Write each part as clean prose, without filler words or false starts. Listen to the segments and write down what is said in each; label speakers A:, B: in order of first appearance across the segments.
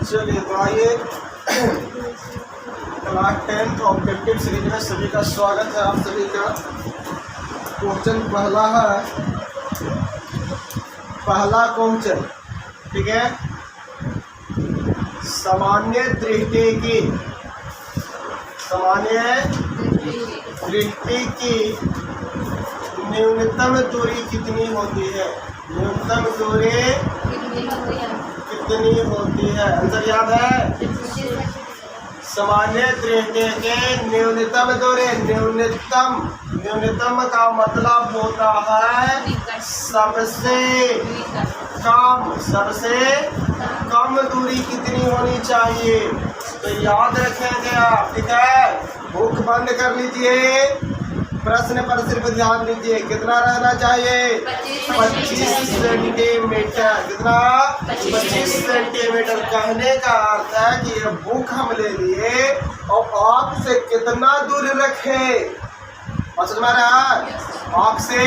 A: चलिए तो आइए क्लास 10 ऑब्जेक्टिव सीरीज में सभी का स्वागत है। आप सभी का क्वेश्चन पहला है, पहला क्वेश्चन, ठीक है। सामान्य दृष्टि की न्यूनतम दूरी कितनी होती है? न्यूनतम दूरी कितनी होती है? आंसर याद है? सामान्य दृष्टि के न्यूनतम दूरी, न्यूनतम का मतलब होता है सबसे कम दूरी कितनी होनी चाहिए। तो याद रखेंगे आप, ठीक है। बुक बंद कर लीजिए, प्रश्न पर सिर्फ ध्यान दीजिए। कितना रहना चाहिए? 25 सेंटीमीटर। कितना? 25 सेंटीमीटर। कहने का अर्थ है कि ये बुक हम ले लिए और आपसे कितना दूर रखे, समझ में आ रहा है? आपसे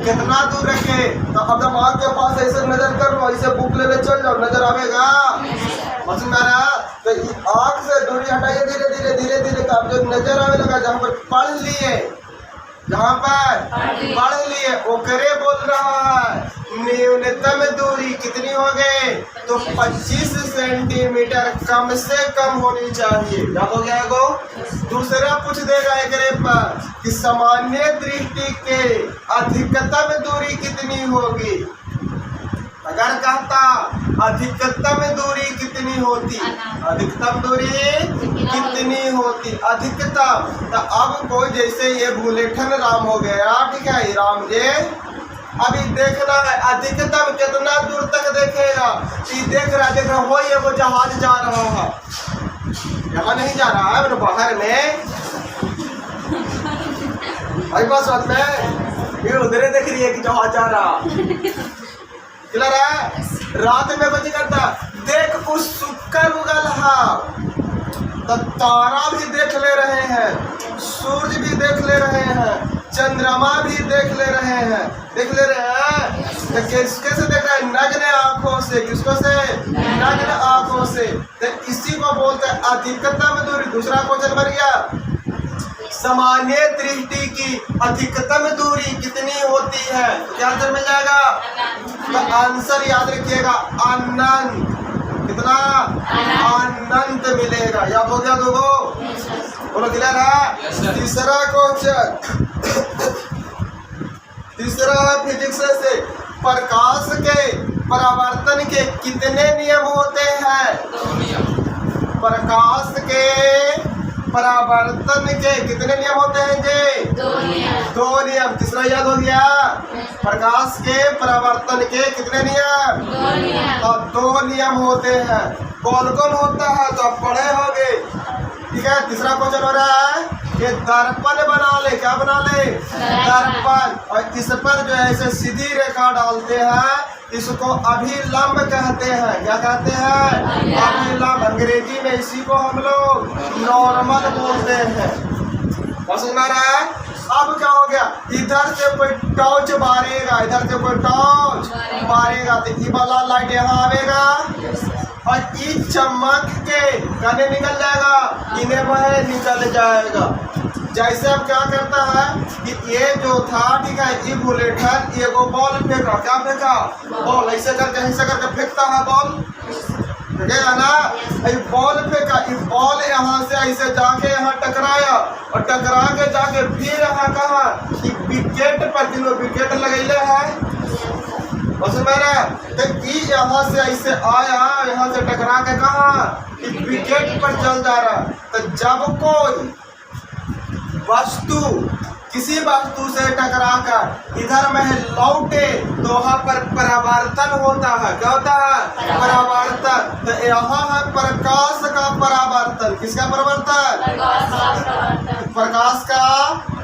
A: कितना दूर रखे। तो अब जब आपके पास ऐसे नजर कर लो, ऐसे बुक लेने चल जाओ, नजर आएगा? समझ में आ रहा? तो आँख से दूरी हटाइए धीरे धीरे धीरे धीरे। तो अब जब नजर आने लगा, जहाँ पर पढ़ लिए, जहाँ पर पढ़ लिए ओकरे बोल रहा है। न्यूनतम दूरी कितनी हो गई? तो 25 सेंटीमीटर कम से कम होनी चाहिए। याद हो गया को? दूसरा पूछ देगा एक पर कि सामान्य दृष्टि के अधिकतम दूरी कितनी होगी। अगर कहता अधिकतम दूरी कितनी होती, अधिकतम दूरी कितनी होती, अधिकतम। तो अब कोई जैसे ये बुलेटिन राम हो गया, ठीक है, राम जी अभी देखना है अधिकतम कितना दूर तक देखेगा। ये देख रहा हो, ये वो जहाज जा रहा है, यहाँ नहीं जा रहा है, बाहर में बात में ये उधर देख रही है कि जहाज जा रहा क्लियर है। रात में कुछ करता, देख उस शुक्र उगल है, तो तारा भी देख ले रहे हैं, सूरज भी देख ले रहे हैं, चंद्रमा भी देख ले रहे हैं, देख ले रहे हैं। तो किसके से देख रहे हैं? नग्न आंखों से। किसको से? नग्न आंखों से। तो इसी को बोलते हैं अधिकतम दूरी। दूसरा क्वेश्चन बन गया, सामान्य दृष्टि की अधिकतम दूरी कितनी होती है? क्या आंसर मिल जाएगा? तो आंसर याद रखिएगा, अनंत। कितना? अनंत मिलेगा। याद हो गया लोगों? बोलो क्लियर है? तीसरा क्वेश्चन, तीसरा है फिजिक्स से, प्रकाश के परावर्तन के कितने नियम होते हैं? प्रकाश के परावर्तन के कितने नियम होते हैं जी? 2 नियम। तीसरा याद हो गया, प्रकाश के परावर्तन के कितने नियम? 2 नियम होते हैं। कौन कौन होता है तो आप पढ़े होंगे, ठीक है। तीसरा क्वेश्चन हो रहा है कि दर्पण बना ले। क्या बना ले? दर्पण। और इस पर जो है ऐसे सीधी रेखा डालते हैं, इसको अभिलंब कहते हैं। क्या कहते हैं? अभिलंब। अंग्रेजी में इसी को हम लोग नॉर्मल बोलते हैं। समझ में आ रहा है? अब क्या हो गया, इधर से कोई टॉर्च मारेगा, इधर से कोई टॉर्च मारेगा तो ये वाला लाइट यहाँ आएगा और ये चमक के कहने निकल जाएगा, इन्हें वह निकल जाएगा। जैसे अब क्या करता है कि ये जो था, ठीक है, ये बुलेटिन ये को बॉल फेंका। क्या फेंका? बॉल। ऐसे करके फेंकता है बॉल, फेंकेगा ना। ये बॉल फेंका, ये बॉल यहाँ से ऐसे जाके यहाँ टकराया और टकरा के जाके फिर यहाँ कहा कि विकेट पर, तीनों विकेट लगेले है, बस मेरा। तो ये यहाँ से ऐसे आया, यहाँ से टकरा के कहा कि विकेट पर चल जा रहा। तो जब कोई वस्तु किसी वस्तु से टकराकर इधर में लौटे तो वहाँ पर परावर्तन होता है। क्या होता है? परावर्तन। तो यहाँ है प्रकाश का परावर्तन। किसका परावर्तन? प्रकाश का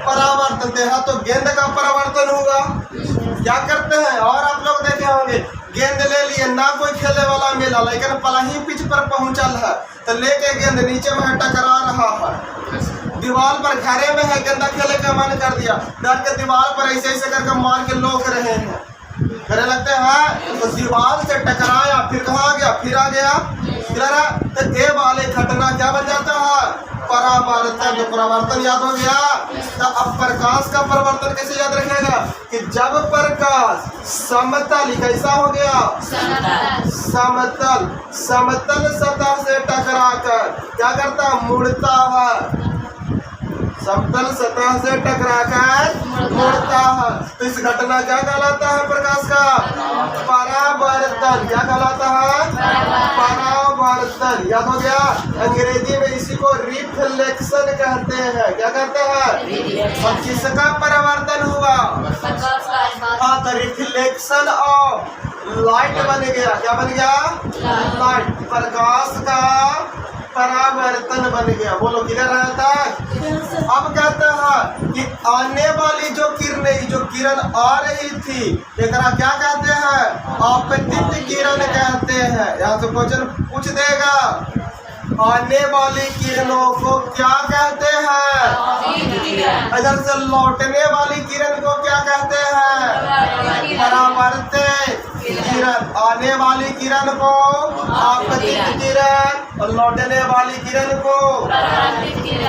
A: परावर्तन। तो यहाँ तो गेंद का परावर्तन होगा। क्या करते हैं? और आप लोग देखे होंगे, गेंद ले लिए, ना कोई खेलने वाला मिला, लेकिन पलाही पिच पर पहुंचल है तो लेके गेंद नीचे में टकरा रहा है। दीवार पर घरे में है, गेंदा खेले का मन कर दिया, डर के दीवार पर ऐसे ऐसे करके मार के लोक रहे हैं। करने लगते हैं। तो दीवार से टकराया, फिर कहाँ गया, फिर आ गया, तो ये वाले घटना क्या बन जाता है, परावर्तन। तो परावर्तन याद हो गया। तो अब प्रकाश का परिवर्तन कैसे याद रखेगा कि जब प्रकाश समतल, कैसा हो गया, समतल, समतल सतह से टकराकर क्या करता है, मुड़ता है, समतल सतह से टकराकर मुड़ता है। तो इस घटना क्या कहलाता है, प्रकाश का परावर्तन। क्या कहलाता है, परावर्तन। याद हो गया। अंग्रेजी में इसी को रिफ्लेक्शन कहते हैं। क्या कहते हैं, और किसका परावर्तन हुआ, हाँ, तो रिफ्लेक्शन ऑफ लाइट बन गया। क्या बन गया, लाइट, प्रकाश का परावर्तन बन गया। बोलो किधर रहा था। अब कहते हैं कि आने वाली जो किरणें, जो किरण आ रही थी, एकरा क्या कहते हैं, आपतित किरण कहते हैं। यहाँ से क्वेश्चन पूछ देगा, आने वाली किरणों को क्या कहते हैं, इधर से लौटने वाली किरण को क्या कहते हैं, परावर्तित किरण। आने वाली किरण को आपतित किरण और लौटने वाली किरण को।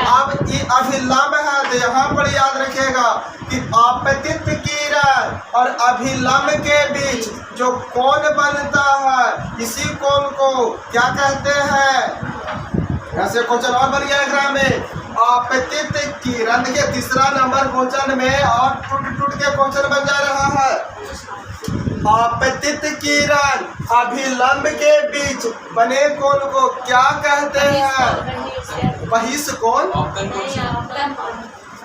A: अब ये अभिलंब है, तो यहाँ पर याद रखेगा कि आपतित किरण और अभिलंब के बीच जो कोण बनता है, इसी कोण को क्या कहते हैं। ऐसे क्वेश्चन और बन गया में, आपतित किरण के तीसरा नंबर क्वेश्चन में और टूट के क्वेश्चन बन जा रहा है। आपतित किरण अभिलंब के बीच बने कोण को क्या कहते हैं, बहिष कोण,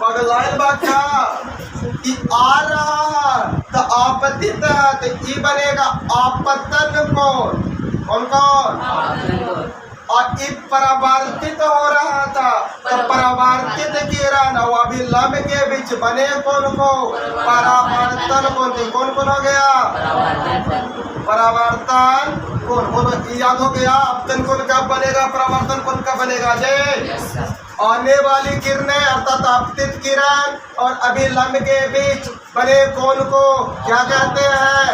A: पगलाइल बाका। आ रहा है तो आपतित है, तो ये बनेगा आपतन कोण। कौन कौन, और ये परावर्तित हो रहा था, तो परावर्तित किरण और अभिलंब के बीच बने कोण को परावर्तन कोण। कौन कौन हो गया, परावर्तन कोण। बोलो याद हो गया। आपतन कोण कब बनेगा, परावर्तन कोण कब बनेगा जी। आने वाली किरणें अर्थात आपतित किरण और अभिलंब के बीच बने कोण को क्या कहते हैं,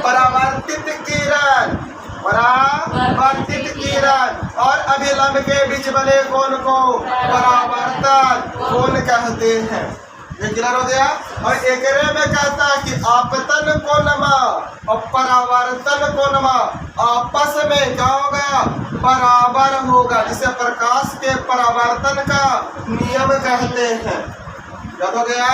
A: परावर्तित किरण। परावर्तित किरण और अभिलंब के बीच बने कोण को परावर्तन कोण कहते हैं। ये क्लियर हो गया। और एकरे में कहता है कि आपतन कोणमा और परावर्तन कोणमा आपस में क्या होगा, बराबर होगा, जिसे प्रकाश के परावर्तन का नियम कहते हैं। याद हो गया।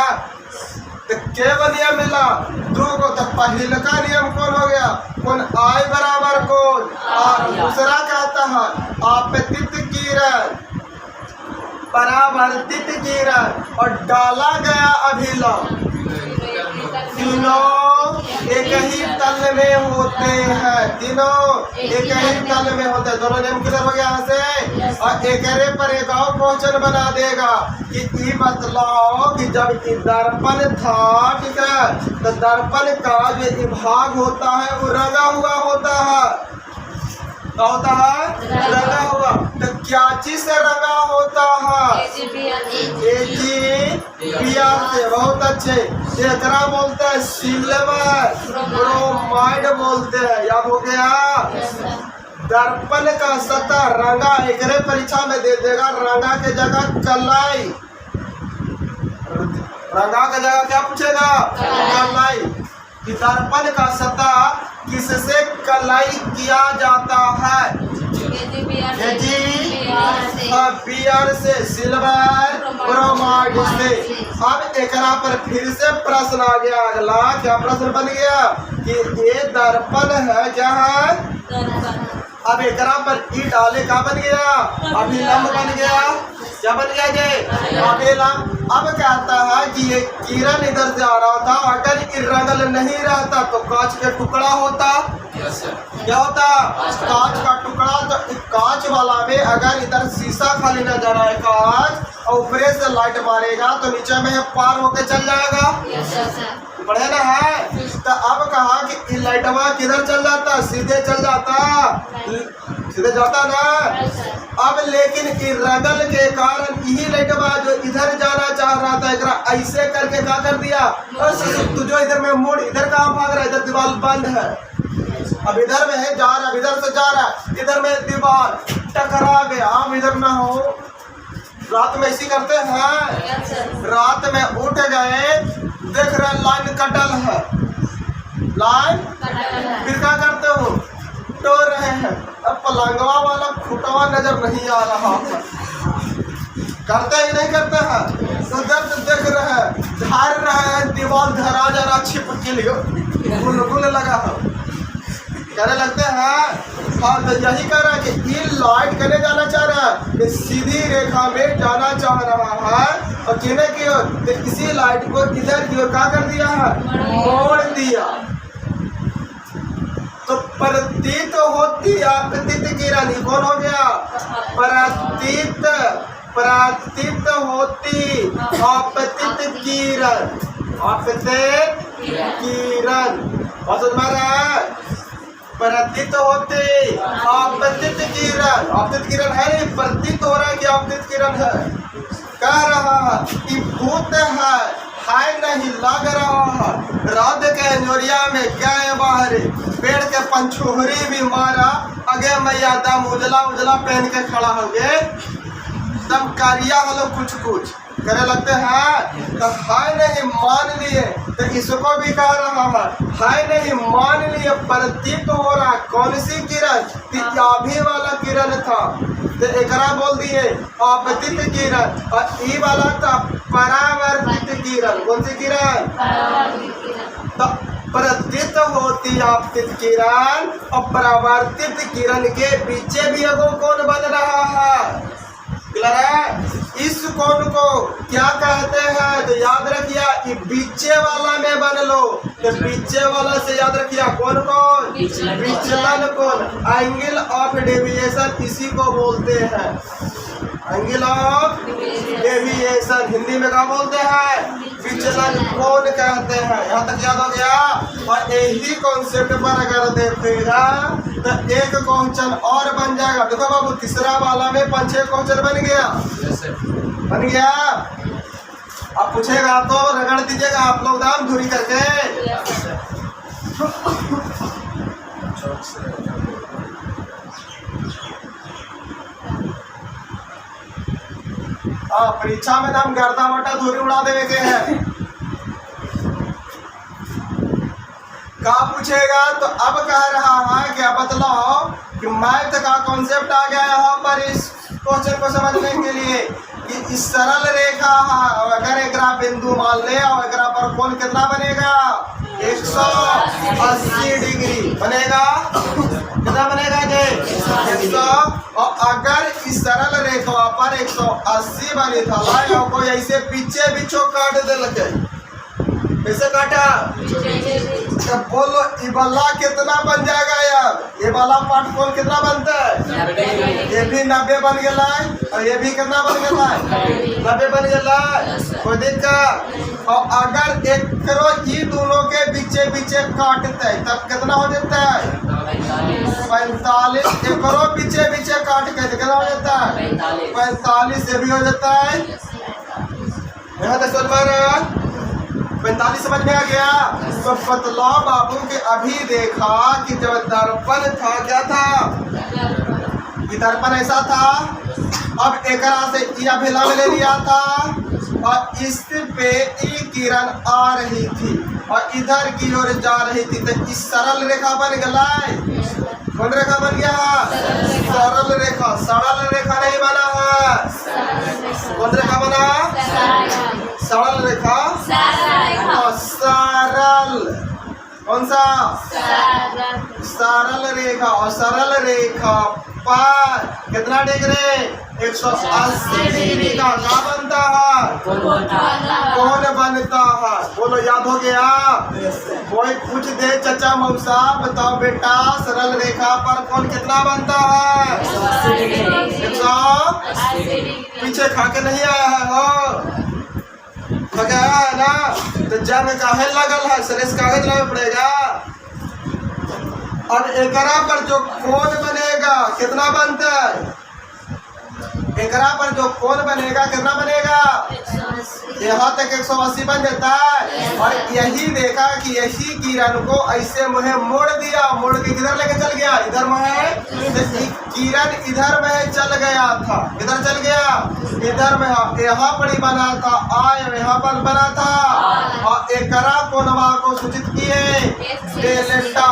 A: तो केवल नियम मिला दो को, तो पहले का नियम कौन हो गया, कौन आई बराबर कौन, और दूसरा कहता है आपतित किरण परावर्तित किरण और डाला गया अभिलंब, तीनों एक ही तल में होते हैं, तीनों एक ही तल में होते हैं। दोनों नियम किधर हो गया यहाँ से। और एकरे पर एक और क्वेश्चन बना देगा कि ये बतलाओ कि जब ये दर्पण था, ठीक है, तो दर्पण का जो भाग होता है वो रंगा हुआ होता है। क्या होता है, रंगा हुआ। तो क्या चीज से रंगा होता है, से। बहुत अच्छे। एकरा बोलते हैं सिल्वर ब्रोमाइड बोलते हैं। याद हो गया। दर्पण का सतह रंगा, एकरे परीक्षा में दे देगा, रंगा के जगह कलाई, रंगा के जगह क्या पूछेगा, कलाई। कि दर्पण का सतह किससे कलाई किया जाता है, बियर से, सिल्वर ब्रोमाइड से। अब एकरा पर फिर से प्रश्न आ गया अगला। क्या प्रश्न बन गया कि ये दर्पण है, क्या है। अब एकरा पर ई डाले का बन गया, अभिलंब बन गया। क्या बन गया ये, अभिलंब। अब कहता है कि ये किरण इधर से आ रहा था, अगर ये रंगल नहीं रहता तो कांच का टुकड़ा होता। क्या होता, कांच का टुकड़ा। तो कांच वाला में अगर इधर शीशा खाली न जा रहा है कांच, और ऊपरे से लाइट मारेगा तो नीचे में पार होके चल जाएगा, बढ़े ना है। तो अब कहा कि लाइटवा किधर चल जाता, सीधे चल जाता, सीधे जाता ना। अब लेकिन ई रगल के कारण यही लड़कवा जो इधर जाना चाह रहा था एकरा ऐसे करके क्या कर दिया, तू जो इधर में मुड़, इधर कहाँ भाग रहा है, इधर दीवार बंद है, अब इधर में है जा रहा, इधर से जा रहा, इधर में दीवार टकरा गया, हम इधर ना हो। रात में ऐसी करते हैं, रात में उठ गए देख रहे लाइन कटल है, लाइन फिर क्या करते हो, टो रहे हैं, अब पलंगवा वाला खुटवा नजर नहीं आ रहा है, करते ही नहीं करते हैं, तो दर्द देख रहे हैं, झाड़ रहे हैं, दीवार धरा जरा छिपक के लिए गुल लगा है, कहने लगते हैं। हाँ तो यही कह रहा है कि ये लाइट करने जाना चाह रहा है, ये सीधी रेखा में जाना चाह रहा है और कहने की ओर, तो इसी लाइट को इधर की ओर क्या कर दिया है, मोड़ दिया। तो प्रतीत होती आपतित किरण, कौन हो गया, प्रतीत, प्रतीत होती आपतित किरण, आपतित किरण, और समझ में रहा है, प्रतीत होती आपतित किरण, आपतित किरण है नहीं, प्रतीत हो रहा है कि आपतित किरण है, कह रहा है कि भूत है नहीं लग रहा है, रात के अंजोरिया में गए बाहर, पेड़ के पंचोहरी भी मारा, अगे मैया दम उजला उजला पहन के खड़ा हो गए, तब कारिया हलो कुछ कुछ करे लगते हैं, तो हाय नहीं मान लिए, तो इसको भी कह रहा है हाय नहीं मान लिए, प्रतीत हो रहा, कौन सी किरण, तिजाभी वाला किरण था, तो एकरा बोल दिए आपतित किरण, और ई वाला था परावर्तित किरण, कौन सी किरण, तो प्रतीत होती आपतित किरण और परावर्तित किरण के पीछे भी एगो कौन बन रहा है, इस कोण को क्या कहते हैं, तो याद रखिए कि बीचे वाला में बन लो, तो बीचे वाला से याद रखिए कौन कौन, विचलन कोण, एंगल ऑफ डेविएशन इसी को बोलते हैं, एंगल ऑफ डेविएशन हिंदी में क्या बोलते हैं, विचलन कोण कहते हैं। यहाँ तक याद हो गया। और यही कॉन्सेप्ट पर अगर देखेगा तो एक क्वेश्चन और बन जाएगा। देखो बाबू तीसरा वाला में 5-6 क्वेश्चन बन गया, बन गया। अब पूछेगा तो रगड़ दीजिएगा आप लोग दाम धूरी करके। परीक्षा में नाम गर्दा मटा धूरी उड़ा देवे के है। का पूछेगा तो अब कह रहा है क्या बतलाओ कि मैथ का कॉन्सेप्ट आ गया यहाँ पर इस क्वेश्चन को समझने के लिए कि इस सरल रेखा है, अगर एक बिंदु मान ले और एक पर कोण कितना बनेगा 180 डिग्री बनेगा, कितना बनेगा जी 100। और अगर इस सरल रेखा पर 180 बनी था लाया कोई ऐसे पीछे बिछो काट दे लगे, कैसे काटा तो बोलो ये वाला कितना बन जाएगा यार, ये वाला पार्ट कोण कितना बनता है, ये भी 90 बन गया और ये भी कितना बन गया 90 बन गया, कोई दिक्कत। और अगर एक करो ये दोनों के पीछे पीछे काटते है तब कितना हो जाता है 45। एक करो पीछे पीछे काट के कितना हो जाता है 45 से भी हो जाता है। यहाँ तक समझ में आ रहा है, 45 समझ में आ गया। तो बतलाओ बाबू के अभी देखा कि जब दर्पण था क्या था, ये दर्पण ऐसा था, अब एकरा से ये अभिला में ले लिया था और इस पे ई किरण आ रही थी और इधर की ओर जा रही थी, तो इस सरल रेखा बन गया। कौन रेखा बन गया, सरल रेखा। सरल रेखा नहीं बना है, कौन रेखा बना, सरल रेखा। सरल कौन सा, सरल रेखा। और सरल रेखा पर कितना डिग्री 180 डिग्री का क्या बनता है, कौन बनता है, बोलो याद हो गया। कोई पूछ दे चाचा मौसा बताओ बेटा सरल रेखा पर कौन कितना बनता है 180। पीछे खा के नहीं आया है हो, गया है ना, तो जंग काहे लगल है, सरेस कागज लाना पड़ेगा। और एकरा पर जो कोण बनेगा कितना बनता है एकरा पर जो कोण बनेगा कितना बनेगा? यहाँ तक 180 बन जाता है। और यही देखा कि यही किरण को ऐसे मुझे मोड़ दिया, मोड़ के किधर लेके चल गया? इधर में किरण इधर में चल गया था, इधर चल गया, इधर में यहाँ पर ही बना था, आय यहाँ पर बना था, और एकरा कोणवा को सूचित किए डेल्टा।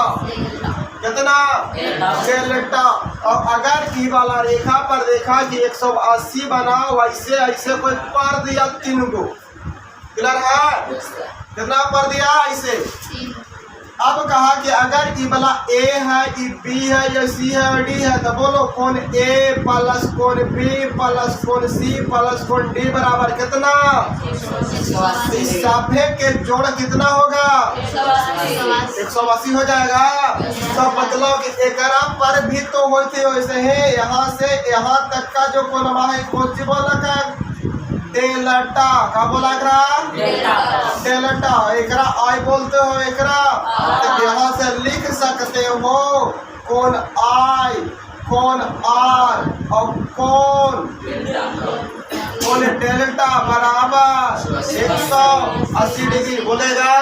A: कितना? डेल्टा। और अगर ई वाला रेखा पर देखा कि 180 बना, वैसे ऐसे कोई पार दिया 3 को, क्लियर है? कितना पर दिया ऐसे? अब कहा कि अगर ई वाला ए है, ई बी है, या सी है और डी है, तो बोलो कौन ए प्लस कौन बी प्लस कौन सी प्लस कौन डी बराबर कितना? इस साफे के जोड़ कितना होगा? 180 हो जाएगा। तो मतलब कि एकरा पर भी तो होते वैसे है, यहाँ से यहाँ तक का जो कोणवा है कौन सी बोला का? डेल्टा। का बोला एकरा? डेल्टा। एकरा आई बोलते हो एकरा, तो यहाँ से लिख सकते हो कौन आई, कौन आर और कौन डेल्टा बराबर 180 डिग्री बोलेगा।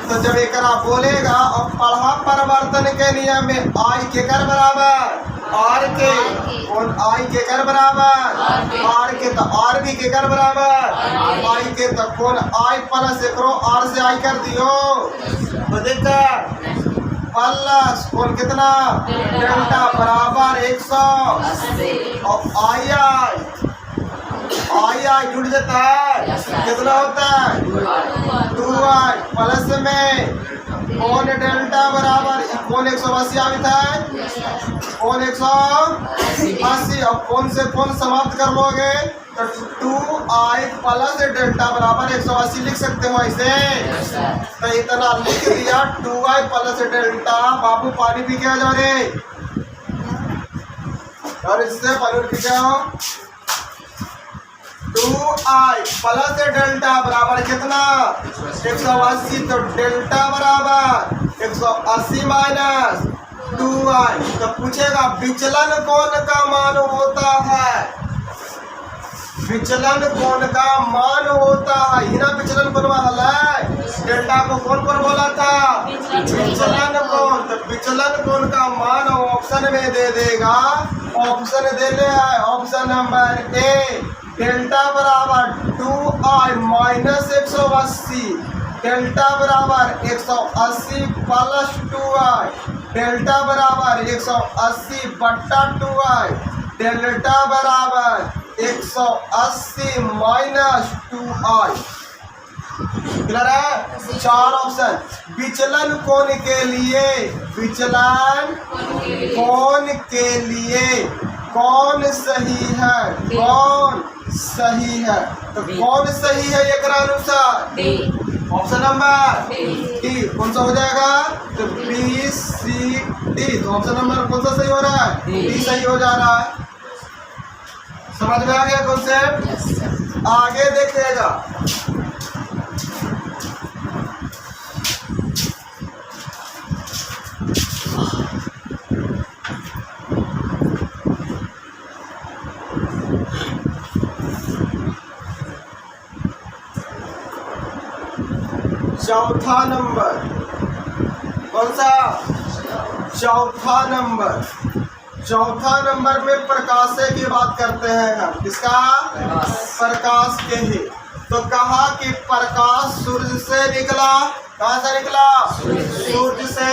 A: तो जब एकरा बोलेगा और पढ़ा परिवर्तन के नियम में आई के कर बराबर आर के, कौन आई के कर बराबर आर के, तो आर भी के कर बराबर आई के, तो कौन आई प्लस एकरो आर से आई कर दियो, तो देखा प्लस कौन कितना? डेल्टा बराबर 180 और आई जुड़ जाता है, कितना होता है? 2i प्लस में कौन डेल्टा बराबर कौन 180 आवित है, कौन 180, और कौन से कौन समाप्त कर लोगे तो 2i प्लस डेल्टा बराबर 180 लिख सकते हो ऐसे। तो इतना लिख दिया 2i प्लस डेल्टा। बाबू पानी पी के आ जाओ रे, और इससे पानी पी के आओ। 2i प्लस डेल्टा बराबर कितना? 180, तो डेल्टा बराबर 180 माइनस 2i। तो पूछेगा विचलन कोण का मान होता है? विचलन कोण का मान होता है, हिना विचलन कोण है। डेल्टा को कौन कौन बोला था? विचलन कोण। तो विचलन कोण का मान ऑप्शन में दे देगा। ऑप्शन दे ले है, ऑप्शन नंबर ए डेल्टा बराबर 2i माइनस 180, डेल्टा बराबर 180 प्लस 2i, डेल्टा बराबर 180 बट्टा 2i, डेल्टा बराबर 180 माइनस 2i। क्लियर है? 4 ऑप्शन। विचलन कोण के लिए, विचलन कोण के लिए कौन सही है? कौन सही है? तो कौन सही है एकरा अनुसार? Option number D. कौन सा हो जाएगा? तो बी सी डी। तो ऑप्शन नंबर कौन सा सही हो रहा है? डी सही हो जा रहा है। समझ में आ गया कॉन्सेप्ट? आगे देखिएगा। चौथा नंबर कौन सा? चौथा नंबर। चौथा नंबर में प्रकाश की बात करते हैं हम। किसका? प्रकाश के ही। तो कहा कि प्रकाश सूर्य से निकला। कहाँ से निकला? सूर्य से।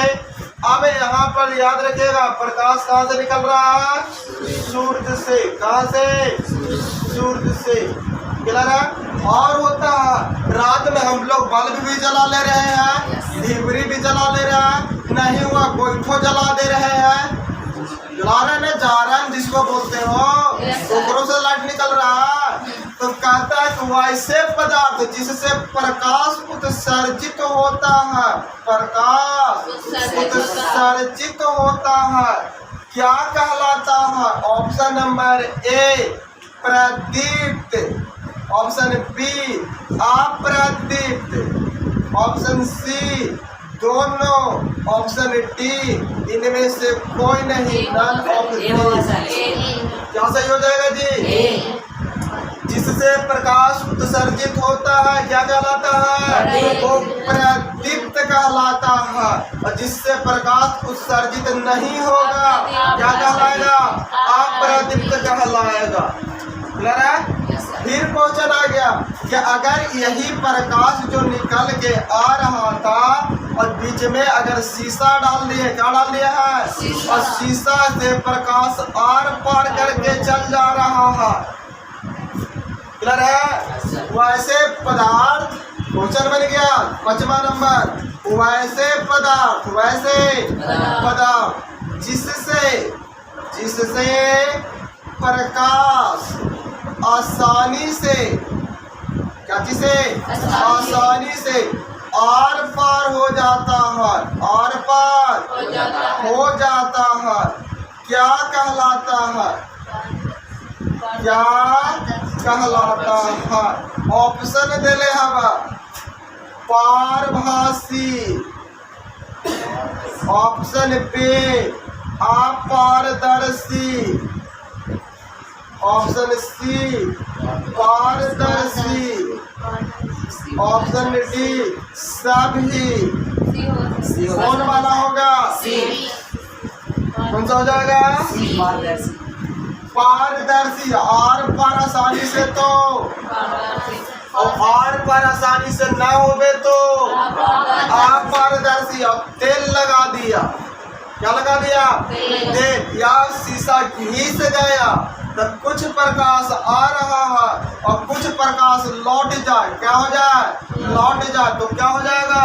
A: अब यहाँ पर याद रखिएगा प्रकाश कहाँ से निकल रहा है? सूर्य से। कहाँ से? सूर्य से। क्लियर है? और होता है रात में हम लोग बल्ब भी जला ले रहे हैं, ढिबरी भी जला ले रहे हैं, नहीं हुआ गोइठो जला दे रहे हैं, जला रहे हैं जारन जिसको बोलते हो, ऊपरों से लाइट निकल रहा है। तो कहता है कि वैसे पदार्थ जिससे प्रकाश उत्सर्जित होता है, प्रकाश उत्सर्जित होता है, क्या कहलाता है? ऑप्शन नंबर ए प्रदीप्त, ऑप्शन बी अप्रदीप्त, ऑप्शन सी दोनों, ऑप्शन डी इनमें से कोई नहीं। नन ऑफ क्या सही हो जाएगा जी? जिससे प्रकाश उत्सर्जित होता है क्या कहलाता है? वो प्रदीप्त कहलाता है। और जिससे प्रकाश उत्सर्जित नहीं होगा क्या कहलाएगा? अप्रदीप्त कहलाएगा। क्लियर है? फिर क्वेश्चन आ गया कि अगर यही प्रकाश जो निकल के आ रहा था और बीच में अगर शीशा डाल दिए, क्या डाल दिया है? और शीशा से प्रकाश आर पार करके चल जा रहा है। क्लियर है? वैसे पदार्थ, क्वेश्चन बन गया 5वां नंबर, वैसे पदार्थ, वैसे पदार्थ जिससे प्रकाश आसानी से, क्या जिसे आसानी से आर पार हो जाता है, आर पार हो जाता है, क्या कहलाता है? क्या कहलाता है? ऑप्शन दिले हवा, पारभासी, ऑप्शन बी अपारदर्शी, ऑप्शन सी पारदर्शी, ऑप्शन डी सभी। कौन वाला होगा? कौन सा हो जाएगा? पारदर्शी। आर पार आसानी से तो, और आर पार आसानी से ना होवे तो अपारदर्शी। और तेल लगा दिया, क्या लगा दिया? तेल। या शीशा घिस गया तो कुछ प्रकाश आ रहा है और कुछ प्रकाश लौट जाए, क्या हो जाए? लौट जाए तो क्या हो जाएगा?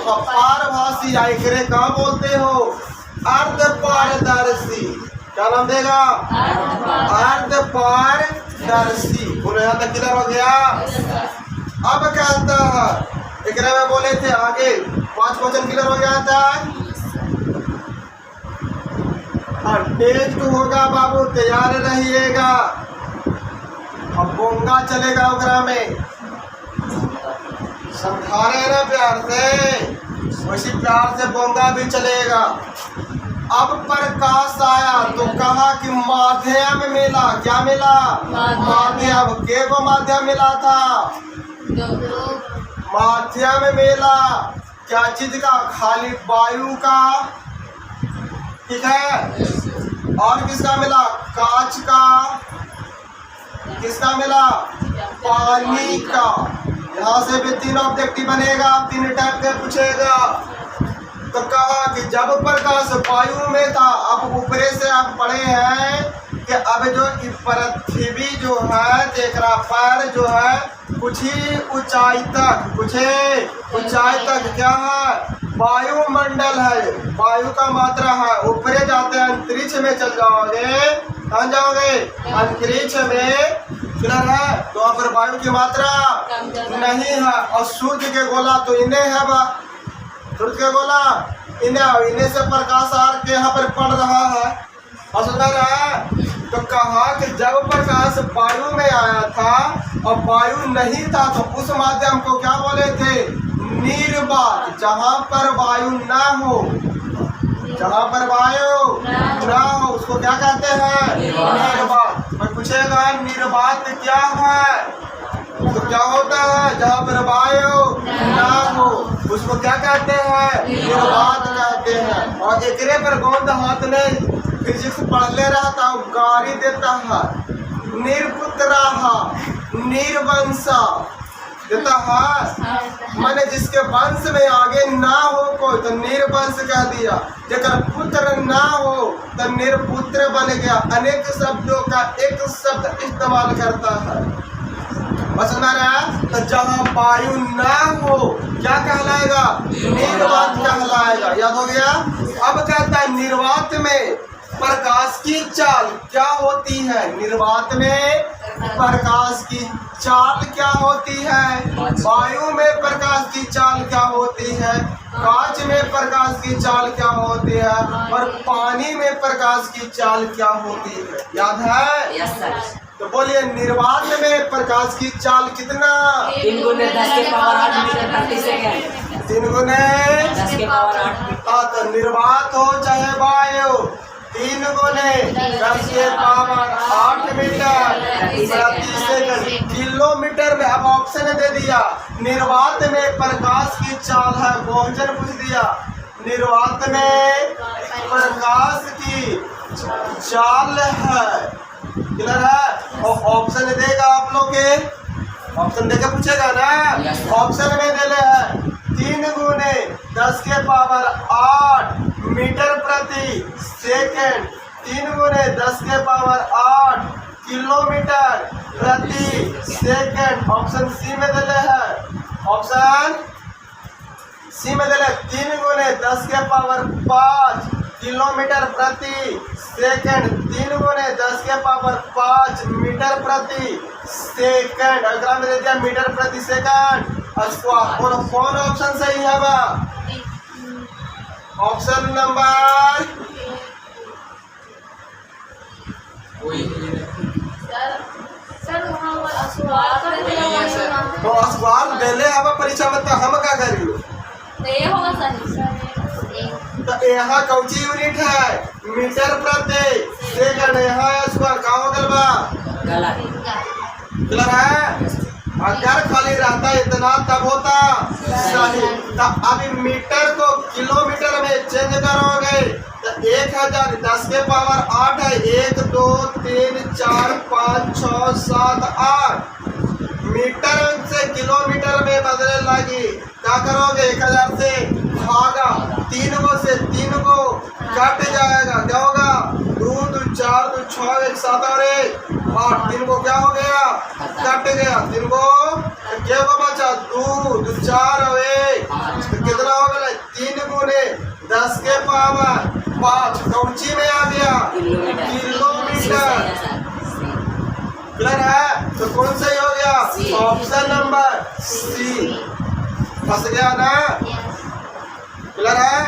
A: पारभासी। आइकरे क्या बोलते हो? अर्ध पारदर्शी। क्या नाम देगा? अर्ध पारदर्शी। बोलो यहाँ तक क्लियर हो गया? अब क्या आता है? एक में बोले थे आगे 5 क्वेश्चन क्लियर हो गया था। टेस्ट होगा बाबू, तैयार रहिएगा। अब बोंगा चलेगा ओकरा में, समझा रहे ना प्यार से, वैसी प्यार से बोंगा भी चलेगा। अब प्रकाश आया तो कहा कि माध्यम मिला, क्या मिला? माध्यम। के को माध्यम मिला था? माध्यम मिला। क्या चीज का? खाली वायु का, ठीक है। और किसका मिला? कांच का। किसका मिला? पानी का। यहाँ से भी 3 ऑब्जेक्टिव बनेगा, 3 टाइप के पूछेगा। तो कहा कि जब प्रकाश वायु में था, अब ऊपरे से आप पढ़े हैं कि अब जो पृथ्वी जो है, देखना पैर जो है कुछ ही ऊंचाई तक, कुछ ऊंचाई तक क्या है? वायुमंडल है, वायु का मात्रा है। ऊपरे जाते हैं अंतरिक्ष में चल जाओगे, कहाँ जाओगे? अंतरिक्ष में। क्लियर है? तो वहाँ पर वायु की मात्रा नहीं है। और सूर्य के गोला तो इन्हें है बा, सूर्य के गोला इन्हें से प्रकाश आर के यहाँ पर पड़ रहा है। और सुन रहा है? तो कहा कि जब प्रकाश वायु में आया था और वायु नहीं था तो उस माध्यम को क्या बोले थे? निर्वात। जहाँ पर वायु ना हो, जहाँ पर वायु ना हो उसको क्या कहते हैं? निर्वात। मैं पूछेगा निर्वात क्या है तो क्या होता है? जहाँ पर वायु ना हो उसको क्या कहते हैं? निर्वात कहते हैं। और एकरे पर गौंद हाथ ने फिजिक्स पढ़ ले रहा था, गाड़ी देता है निर्पुत्राहा, निर्वंशा देता है। मैंने जिसके वंश में आगे ना हो कोई तो निर्वंश कह दिया, जेकर पुत्र ना हो तो निर्पुत्र बन गया। अनेक शब्दों का एक शब्द इस्तेमाल करता है। समझ रहा? तो जहाँ वायु ना हो क्या कहलाएगा? निर्वात कहलाएगा। याद हो गया? अब कहता है निर्वात में प्रकाश की चाल क्या होती है? निर्वात में प्रकाश की चाल क्या होती है? वायु में प्रकाश की चाल क्या होती है? कांच में प्रकाश की चाल क्या होती है? और पानी में प्रकाश की चाल क्या होती है? याद है?
B: Yes sir.
A: तो बोलिए निर्वात में प्रकाश की चाल कितना?
B: 3 × 10⁻8 मीटर प्रति सेकंड।
A: 3 ×
B: 10⁻8 मीटर।
A: तो निर्वात हो चाहे वायु, 3 गुने 10 के पावर 8 मीटर प्रति सेकंड। किलोमीटर में अब ऑप्शन दे दिया। निर्वात में प्रकाश की चाल है, क्वेश्चन पूछ दिया। निर्वात में प्रकाश की चाल है, क्लियर है। और ऑप्शन देगा आप लोग के, ऑप्शन देके पूछेगा ना। ऑप्शन में दे ले है 3 गुने 10 के पावर 8 मीटर प्रति सेकंड, 3 गुने 10 के पावर 8 किलोमीटर प्रति सेकंड। ऑप्शन सी में दे ले है, ऑप्शन सी में दे ले 3 गुने 10 के पावर 5 किलोमीटर प्रति सेकंड, 3 गुने 10 के पावर 5 मीटर प्रति सेकंड। अगला में दे दिया मीटर प्रति सेकंड स्क्वायर। और कौन ऑप्शन सही है बा? ऑप्शन नंबर तो स्क्वायर देले हवा परीक्षा में, तो हम का करी? तो यहाँ कौची यूनिट है? मीटर प्रति सेकंड। यहाँ स्क्वायर का हो गल बा? क्लियर है। अगर खाली रहता इतना तब होता सही। तब अभी मीटर को किलोमीटर में चेंज करोगे तो 1000 10 के पावर 8 है, 1 2 3 4 5 6 7 8 मीटर से किलोमीटर में बदलने लगी। क्या करोगे? 1000 से भागा 3 को से 3 को कट जाएगा, क्या होगा? 2 2 4 2 6 1 7 और 1 8। 3 को क्या हो गया? कट गया। 3 को क्या को बचा? 2 2 4 और 1 तो कितना हो गया? 3 गुने 10 के पावर 5 कौची में आ गया? किलोमीटर। क्लियर है। तो कौन सही हो गया? Option number C. फंस गया ना? क्लियर है।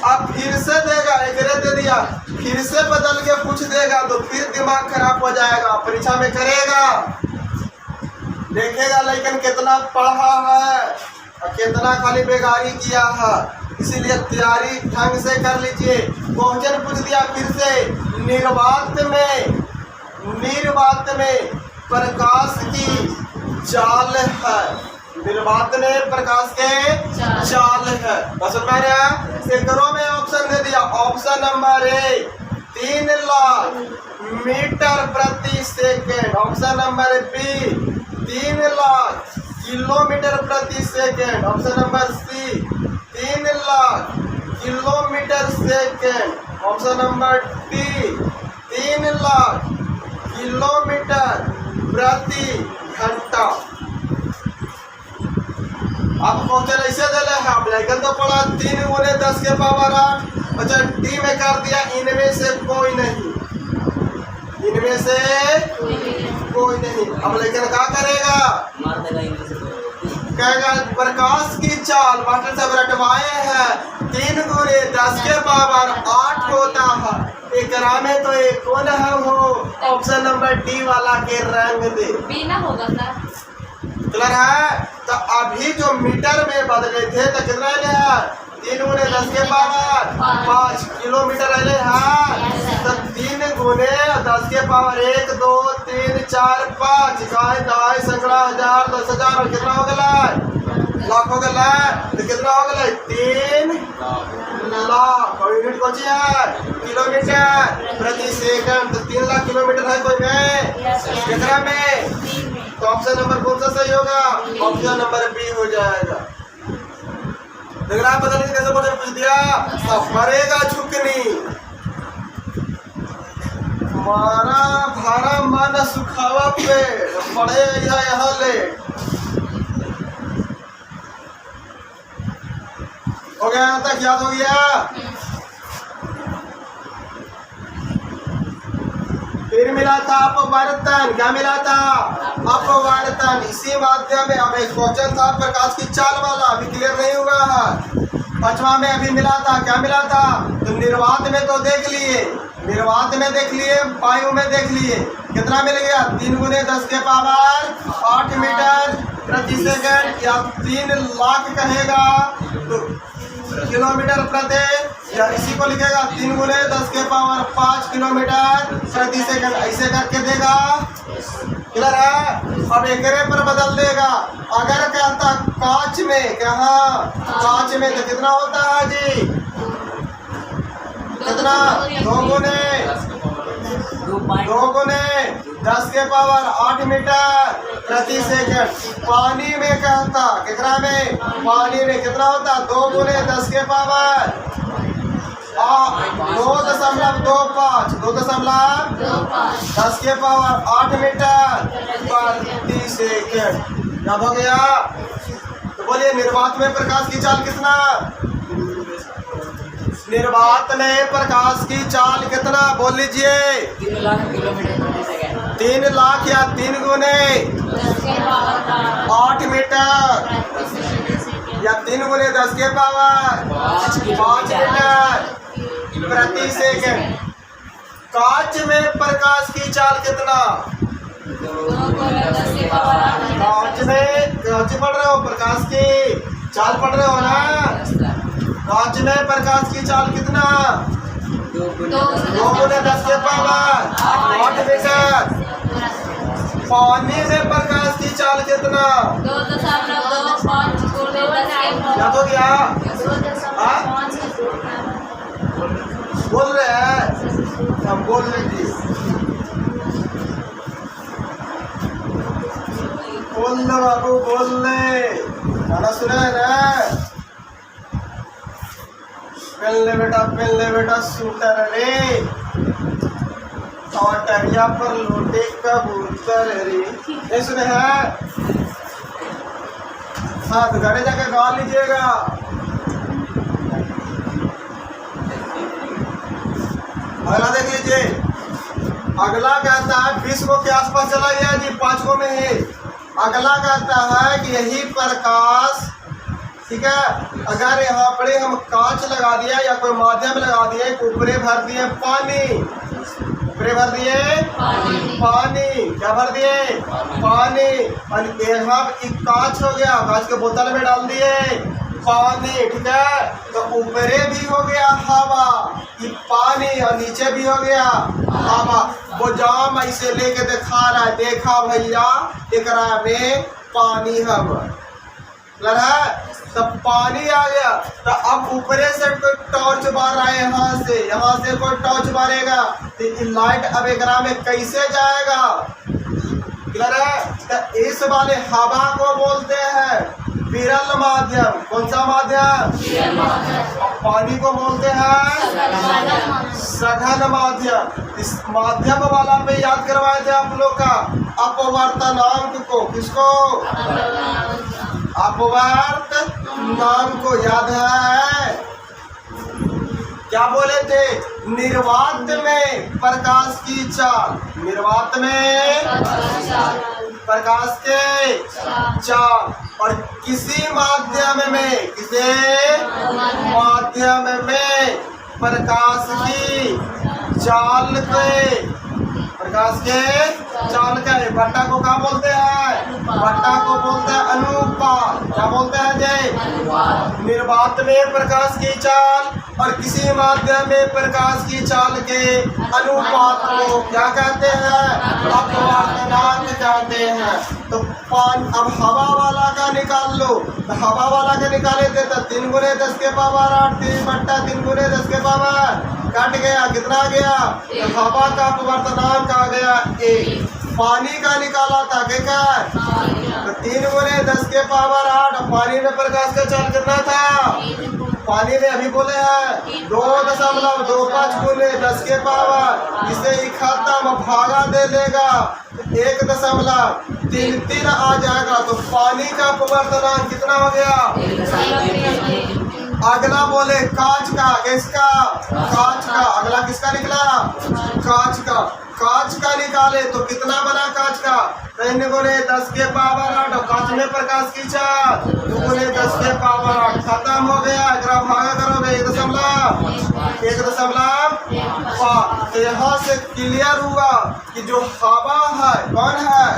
A: अब फिर से देगा, एक दे दिया, फिर से बदल के पूछ देगा तो फिर दिमाग खराब हो जाएगा। परीक्षा में करेगा, देखेगा लेकिन कितना पढ़ा है और कितना खाली बेगारी किया है। इसीलिए तैयारी ढंग से कर लीजिए। क्वेश्चन पूछ दिया फिर से, निर्वात में प्रकाश की चाल है। निर्वात में प्रकाश के चाल है। बस मैंने एकरों में ऑप्शन दे दिया। Option number A 3 lakh metre प्रति second. Option number B 3 lakh kilometre प्रति second. Option number C 3 lakh kilometre second. Option number D 3 lakh kilometre प्रति घंटा। अब क्वेश्चन ऐसे दे रहे हैं, लेकिन तो पढ़ा 3 गुने 10 के पावर 8। अच्छा डी में कर दिया इनमें से कोई नहीं, इनमें से कोई नहीं। अब लेकिन क्या करेगा? कहेगा प्रकाश की चाल मास्टर साहब रटवाए हैं 3 गुने 10 के पावर 8 होता है। एकरा में तो एक कौन है वो? ऑप्शन नंबर डी वाला के रंग दे बिना होगा सर। क्लियर है। तो अभी जो मीटर में बदले थे तो कितना ले है? 3 गुने 10 के पावर 5 किलोमीटर ले है। तो 3 गुने 10 के पावर 1 2 3 4 5 इकाई दहाई सैकड़ा हजार 10,000 और कितना हो गया? लाख हो गया। तो कितना हो गया? 3 लाख। और यूनिट कौन सी है? किलोमीटर प्रति सेकंड। तो 3 लाख किलोमीटर है कोई में? कितना में? तो ऑप्शन नंबर कौन सा सही होगा? ऑप्शन नंबर बी हो जाएगा। बदल के कैसे क्वेश्चन पूछ दिया? मरेगा झुकनी मारा भारा मन सुखावा पे पड़े यहाँ ले। हो गया? यहाँ तक याद हो गया? फिर मिला था अपवर्तन। क्या मिला था? अपवर्तन। इसी माध्यम में अब एक क्वेश्चन था प्रकाश की चाल वाला, अभी क्लियर नहीं हुआ है। 5वां में अभी मिला था, क्या मिला था? तो निर्वात में तो देख लिए, निर्वात में देख लिए, वायु में देख लिए। कितना मिल गया? 3 गुने 10 के पावर 8 मीटर प्रति सेकंड, या 3 लाख कहेगा तो किलोमीटर प्रति या इसी को लिखेगा 3 गुने 10 के पावर 5 किलोमीटर प्रति सेकंड, ऐसे करके देगा। क्लियर है? अब एकरे पर बदल देगा। अगर कहता कांच में, कहा कांच में, तो कितना होता है जी? कितना? 2 गुने 10 के पावर 8 मीटर प्रति सेकंड। पानी में कहता, कितना में? पानी में कितना होता? 2 गुने 10 के पावर 2.25 10 के पावर 8 मीटर प्रति सेकंड। अब हो गया। तो बोलिए निर्वात में प्रकाश की चाल कितना? निर्वात में प्रकाश की चाल कितना? बोल लीजिए।
B: 3 लाख किलोमीटर प्रति सेकंड।
A: 3 लाख या 3 गुने 8 मीटर या 3 गुने 10 के पावर 5 मीटर प्रति सेकंड। कांच में प्रकाश की चाल कितना? कांच में कांच पढ़ रहे हो, प्रकाश की चाल पढ़ रहे हो ना? कांच में प्रकाश की चाल कितना? 2 गुने 10 के पावर 8 मीटर। पानी में प्रकाश की चाल कितना? याद हो गया? बोल रहे हैं, हम बोल लीजिए। बोल लो बाबू, बोल ले। गाना सुना है ना? पहन ले बेटा सूटर रे, और टरिया पर लोटे कबूतर रे। ये सुने हैं? हाँ, तो घरे जाकर गा लीजिएगा। अगला देख लीजिए। अगला कहता है 20 को के आसपास चला गया जी, 5 को में ही। अगला कहता है कि यही प्रकाश, ठीक है, अगर यहाँ पर हम कांच लगा दिया या कोई माध्यम लगा दिए, ऊपरे भर दिए पानी, ऊपरे भर दिए पानी, क्या भर दिए? पानी। और यहाँ कांच हो गया, कांच के बोतल में डाल दिए पानी, ठीक है, तो ऊपरे भी हो गया हवा, ये पानी, और नीचे भी हो गया हवा। वो जाम ऐसे लेके दिखा रहा है, देखा भैया एकरा में पानी हवा लड़ा, तब पानी आ गया। तो अब ऊपरे से कोई टॉर्च मार रहा है, यहाँ से कोई टॉर्च मारेगा, तो लाइट अब एकरा में कैसे जाएगा? क्लियर है? तो इस वाले हवा को बोलते हैं विरल माध्यम। कौन सा माध्यम? पानी को बोलते हैं सघन माध्यम। इस माध्यम वाला पे याद करवाए थे आप लोग का अपवर्तनांक को। किसको? अपवर्तनांक को याद है? क्या बोले थे? निर्वात में प्रकाश की चाल, निर्वात में प्रकाश के चाल, और किसी माध्यम में, किसी माध्यम में प्रकाश की चाल के, प्रकाश के चाल का भट्टा को क्या बोलते हैं? भट्टा को बोलते हैं अनुपात। क्या बोलते हैं जी? निर्वात में प्रकाश की चाल और किसी माध्यम में प्रकाश की चाल के अनुपात को क्या कहते हैं? अपवर्तनांक कहते हैं। तो अब हवा वाला का निकाल लो, तो हवा वाला का निकाले थे तो 3 गुने 10 के पावर 8, 3 बट्टा 3 गुने 10 के पावर कट गया, कितना आ गया? तो हवा का अपवर्तनांक आ गया 1। पानी का निकाला था क्या? तो 3 गुने 10 के पावर 8। पानी में प्रकाश का चाल कितना था? पानी में अभी बोले हैं 2.25 गुने 10 के पावर, इसे खत्म भागा दे लेगा 1.33 आ जाएगा। तो पानी का अपवर्तनांक कितना हो गया? अगला बोले कांच का, किसका? कांच का। अगला किसका निकला? कांच का। कांच का निकाले तो कितना बना कांच का? 3 गुने 10 के पावर 8। कांच में प्रकाश की चाल 2 गुने 10 के पावर 8। खत्म हो गया। अगर भागा करोगे 1.5। तो यहाँ से क्लियर हुआ कि जो हवा है, कौन है?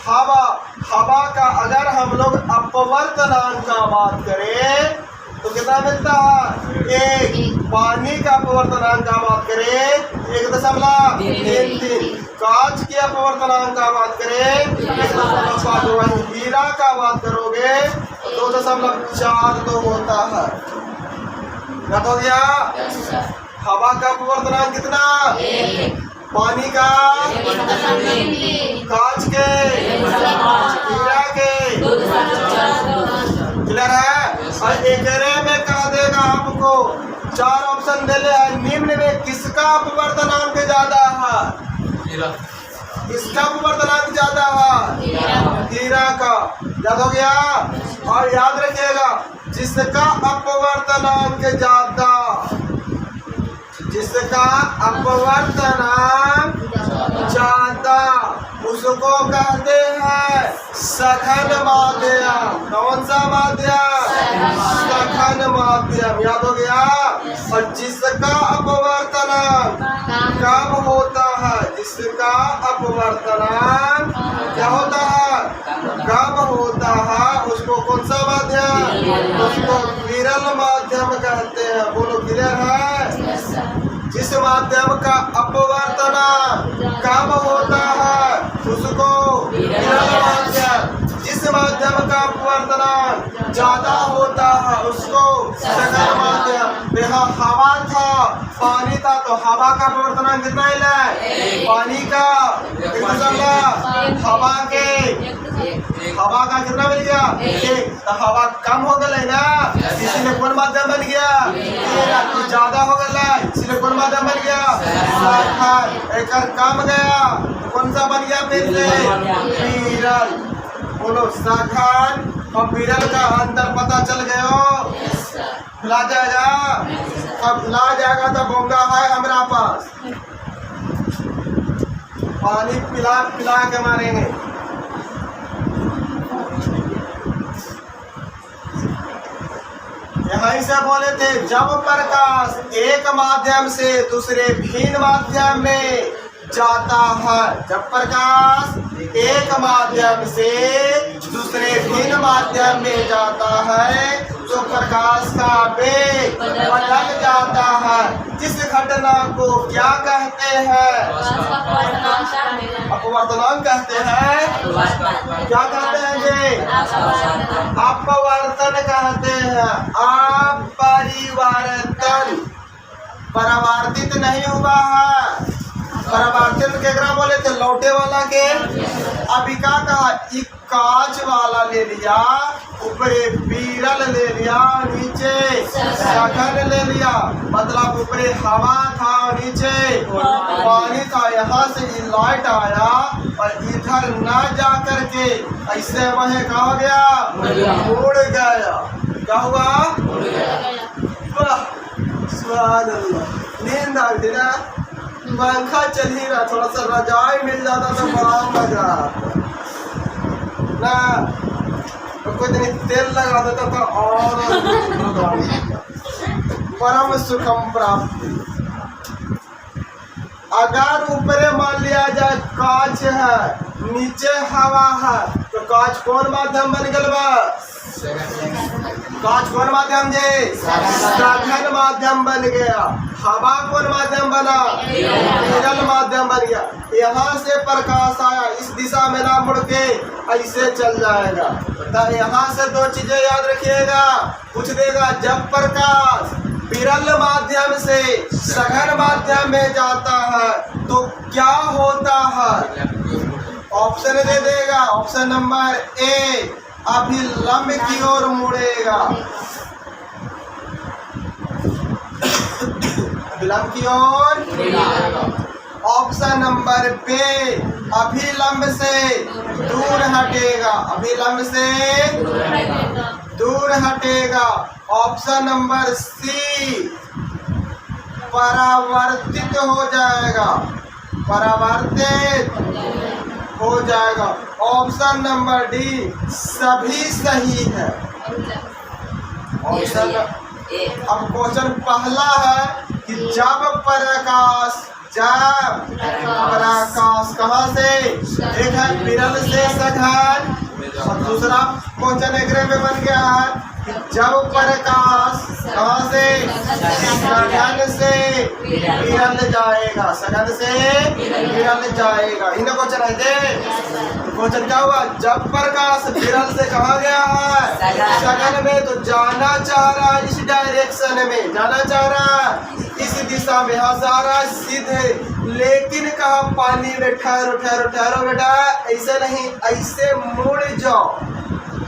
A: हवा। हवा का अगर हम लोग अपवर्तनांक का बात करें तो कितना मिलता है? एक। पानी का अपवर्तनांक का बात करें 1.33। कांच के अपवर्तनांक का बात करें 1.52। हीरा का बात करोगे 2.42 होता है। याद हो गया? हवा का अपवर्तनांक कितना? पानी का, कांच के, हीरा के। क्लियर है? और एकरे में कह देगा आपको 4 ऑप्शन दे ले। निम्न में किसका अपवर्तनांक ज्यादा है? किसका अपवर्तनांक ज्यादा है? हीरा का। याद हो गया? और याद रखिएगा जिसका अपवर्तनांक ज्यादा, जिसका अपवर्तनांक ज्यादा उसको कहते हैं सघन माध्यम। कौन सा माध्यम? सघन माध्यम। याद हो गया? और जिसका अपवर्तनांक कम होता है, जिसका अपवर्तनांक क्या होता है? कम होता है, उसको कौन सा माध्यम? उसको विरल माध्यम कहते हैं। बोलो क्लियर है? जिस माध्यम का अपवर्तनांक कम होता है उसको विरल माध्यम, जिस माध्यम का अपवर्तनांक ज्यादा होता है उसको सघन माध्यम। यहाँ हवा था, पानी था, तो हवा का अपवर्तनांक कितना है? पानी का हवा के, हवा का कितना मिल गया? एक। तो हवा कम हो गई ना, इसीलिए कौन माध्यम बन गया? ज्यादा हो गई, इसीलिए कौन माध्यम बन गया? सघन। एक कम गया, कौन सा बन गया फिर से? विरल। बोलो सघन और विरल का अंतर पता चल गया? ला जाएगा? अब ला जाएगा तो बोंगा है हमारा पास। पानी पिला पिला के मारेंगे। यहीं से बोले थे जब प्रकाश एक माध्यम से दूसरे भिन्न माध्यम में जाता है, जब प्रकाश एक माध्यम से दूसरे भिन्न माध्यम में जाता है तो प्रकाश का वेग बदल जाता है। जिस घटना को क्या कहते हैं? अपवर्तनांक कहते हैं। क्या कहते हैं जी? अपवर्तन कहते हैं। अपरिवर्तन। परावर्तित नहीं हुआ है। परावर्तन केकरा बोले थे? लौटे वाला के। अभी क्या कहा? एक कांच वाला ले लिया, ऊपरे विरल ले लिया, नीचे सघन ले लिया। मतलब ऊपरे हवा था, नीचे पानी था। यहाँ से लाइट आया और इधर न जा करके ऐसे वह कहा गया, उड़ गया। क्या हुआ? सुभान अल्लाह। नींद आ गई ना, पंखा चल ही रहा, थोड़ा सा रजाई मिल जाता तो बड़ा मजा आता ना। तो कोई दिन तेल लगा देता तो और परम सुखम प्राप्ति। अगर ऊपरे मान लिया जाए कांच है, नीचे हवा है, तो कांच कौन माध्यम बन गल बा? कांच कौन माध्यम जे? सघन माध्यम बन गया। हवा कौन माध्यम बना? विरल माध्यम बन गया। यहाँ से प्रकाश आया, इस दिशा में ना मुड़ के ऐसे चल जाएगा। तो यहाँ से दो चीजें याद रखिएगा। पूछ देगा जब प्रकाश विरल माध्यम से सघन माध्यम में जाता है तो क्या होता है? ऑप्शन दे देगा। ऑप्शन नंबर ए, अभिलंब की ओर मुड़ेगा। अभिलंब की ओर। ऑप्शन नंबर बी, अभिलंब से दूर हटेगा। अभिलंब से दूर हटेगा। ऑप्शन नंबर सी, परावर्तित हो जाएगा। परावर्तित हो जाएगा। ऑप्शन नंबर डी सभी सही है। ऑप्शन अब क्वेश्चन पहला है कि जब प्रकाश कहाँ से? एक है विरल से सघन, और दूसरा क्वेश्चन एक में बन गया है जब प्रकाश कहाँ से सघन से विरल जाएगा, सघन से विरल जाएगा। इन्हें क्वेश्चन है जे क्वेश्चन क्या हुआ, जब प्रकाश विरल से कहा गया है सघन में, तो जाना चाह रहा इस डायरेक्शन में, जाना चाह रहा इस दिशा में, हजारा सीधे, लेकिन कहा पानी में ठहरो ठहरो ठहरो बेटा, ऐसे नहीं, ऐसे मुड़ जाओ।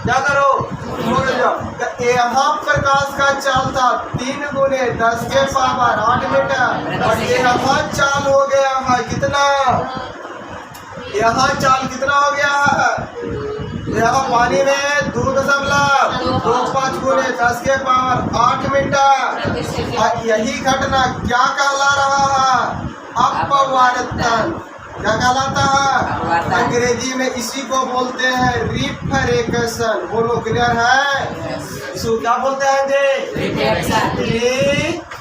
A: क्या करो, मुड़ जाओ। तो यहाँ प्रकाश का चाल था 3 गुने 10 के पावर 8 मीटर, और यहाँ चाल हो गया है कितना, यहाँ चाल कितना हो गया है, यहाँ पानी में 2.25 गुने 10 के पावर 8 मीटर। और यही घटना क्या कहला रहा है, अपवर्तन। क्या कहलाता है, अंग्रेजी में इसी को बोलते हैं रिफ्रैक्शन। बोलो क्लियर है, इसको क्या बोलते हैं जी,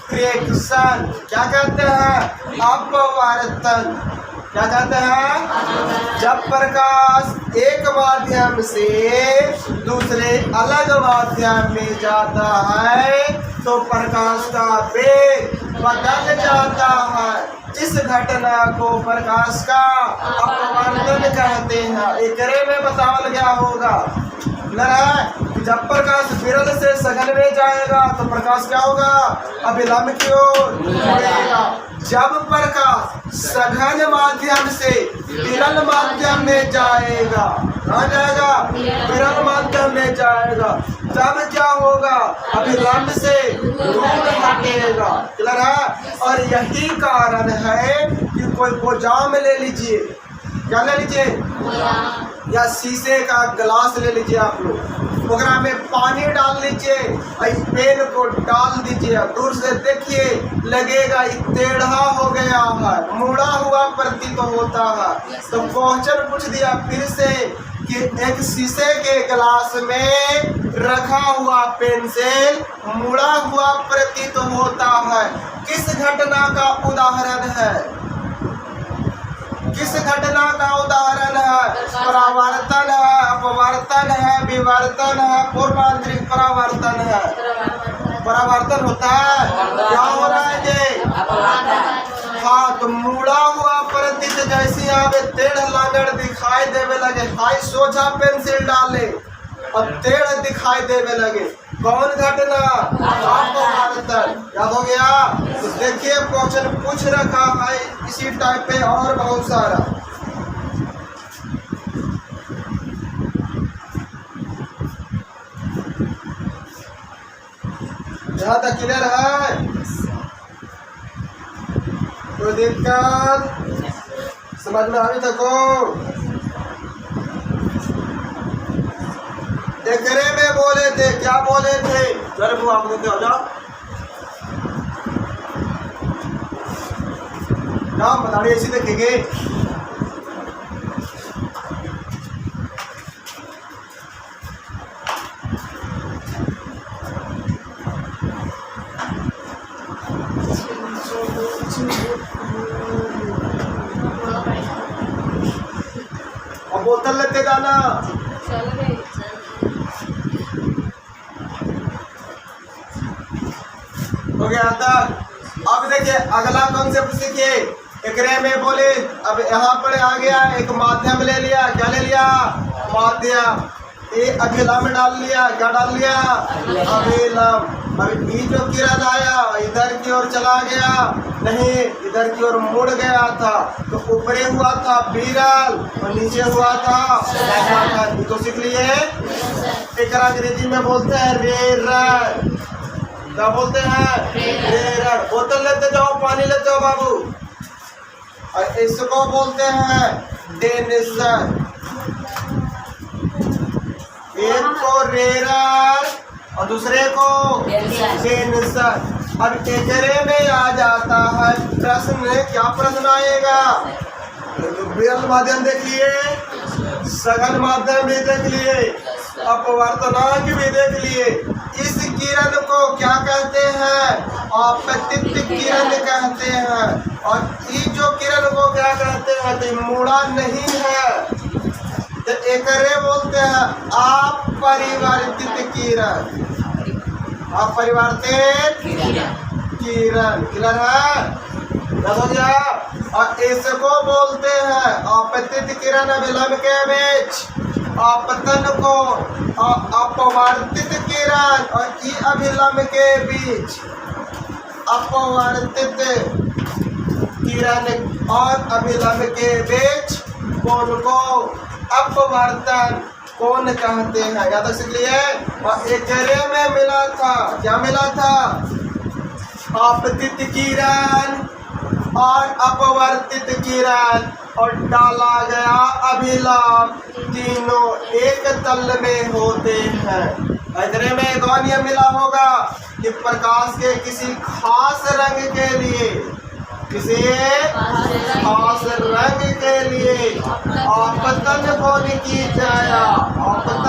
A: रिफ्रैक्शन। क्या कहते हैं, अपवर्तन। क्या कहते हैं, जब प्रकाश एक माध्यम से दूसरे अलग माध्यम में जाता है तो प्रकाश का वेग बदल जाता है। इस घटना को प्रकाश का अपवर्तन कहते हैं। एकरे में बतावल गया होगा जब प्रकाश विरल से सघन में जाएगा तो प्रकाश क्या होगा, अभिलंब की ओर मुड़ेगा। जब प्रकाश सघन माध्यम से विरल माध्यम में जाएगा, कहाँ जाएगा, विरल माध्यम में जाएगा, तब क्या होगा, अभिलंब से दूर हटेगा। क्लियर है। और यही कारण है कि कोई गोजाम ले लीजिए, क्या ले लीजिए, या शीशे का गिलास ले लीजिए आप लोग, ओकरा में पानी डाल लीजिए, इस पेन को डाल दीजिए, दूर से देखिए लगेगा टेढ़ा हो गया है, मुड़ा हुआ प्रतीत होता है। तो क्वेश्चन पूछ दिया फिर से कि एक शीशे के गिलास में रखा हुआ पेंसिल मुड़ा हुआ प्रतीत होता है, किस घटना का उदाहरण है, किस घटना का उदाहरण है, परावर्तन है, अपवर्तन है, विवर्तन है, पूर्वांतरिक परावर्तन है। परावर्तन होता है, क्या हो रहा है ये, हाँ, तो मुड़ा हुआ प्रतीत जैसे यहाँ पे टेढ़ लागड़ दिखाई देवे लगे, हाई सोझा पेंसिल डाले और टेढ़ दिखाई देवे लगे, कौन घटना, अपवर्तन। याद हो गया। तो देखिए क्वेश्चन पूछ रखा है इसी टाइप पे और बहुत सारा। यहाँ तक क्लियर है, कोई दिक्कत समझ में अभी तक हो। एकरे में बोले थे, क्या बोले थे, जरा वो आप देते हो जाओ, नाम बता रही ऐसी देखेंगे। अब बोतल लेते जाना। हो गया तक। अब देखिए अगला कॉन्सेप्ट सीखिए। एकरे में बोले, अब यहाँ पर आ गया एक माध्यम ले लिया, क्या ले लिया, माध्यम, ये अभिलंब डाल लिया, क्या डाल लिया, अभिलंब। अब ये जो किरण आया इधर की ओर चला गया, नहीं इधर की ओर मुड़ गया था, तो ऊपरे हुआ था विरल और नीचे हुआ था सघन। तो सीख लिए। एक अंग्रेजी में बोलते हैं रेरर, क्या बोलते हैं, रेरर। बोतल लेते जाओ, पानी लेते हो बाबू, और इसको बोलते हैं डेनिसन। एक को रेरर और दूसरे को डेनिसन। अब एकरे में आ जाता है प्रश्न, क्या प्रश्न आएगा, विरल माध्यम देख लिए, सघन माध्यम भी देख लिए, अपवर्तनांक भी देख लिए। इस किरण को क्या कहते हैं, आपतित किरण कहते हैं। और ये जो किरण को क्या कहते हैं, तो मुड़ा नहीं है, तो एकरे बोलते हैं अपरिवर्तित किरण। अपरिवर्तित किरण। क्लियर है? याद हो गया? और इसको बोलते हैं अपतित किरण अभिलंब के बीच अपतन कोण, और अपवर्तित किरण और ई अभिलंब के बीच अपवर्तित किरण और अभिलंब के बीच कोण को अपवर्तन कोण कहते हैं। याद रख लिए? और एकरे में मिला था, क्या मिला था? अपतित किरण और अपवर्तित किरण, और डाला गया अभिलंब, तीनों एक तल में होते हैं। एकरे में एक और नियम मिला होगा कि प्रकाश के किसी खास रंग के लिए, किसी खास रंग के लिए आपतन कोण की जाया, आपतन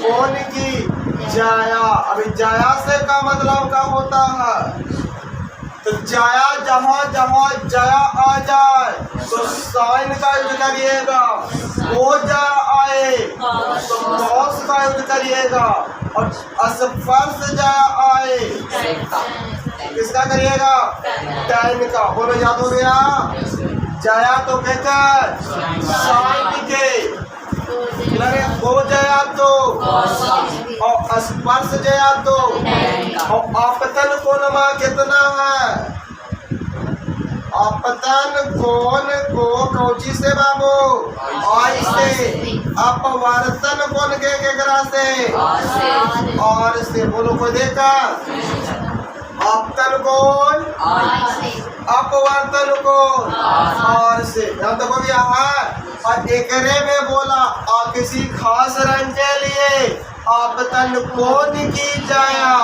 A: कोण की जाया। अभी जाया से का मतलब क्या होता है? तो जाया जहाँ जहाँ जाया आ जाए तो साइन का यूज करिएगा, वो जाया आए तो कॉस का यूज करिएगा, और स्पर्श जाया आए किसका करिएगा? टैन का। बोलो याद हो गया? जाया तो कहकर साइन के, वो जया तो, और स्पर्श जया तो, और आपतन कोण में कितना है? आपतन कोण को कौची से बाबू? आई से। अपवर्तन कोण के केकरा से? और से। बोलो कोई देखा? आपतन कोण, अपवर्तन कोण और से। यहाँ तक हो गया है? और एकरे में बोला किसी खास रंग के लिए आपतन कोण की जाया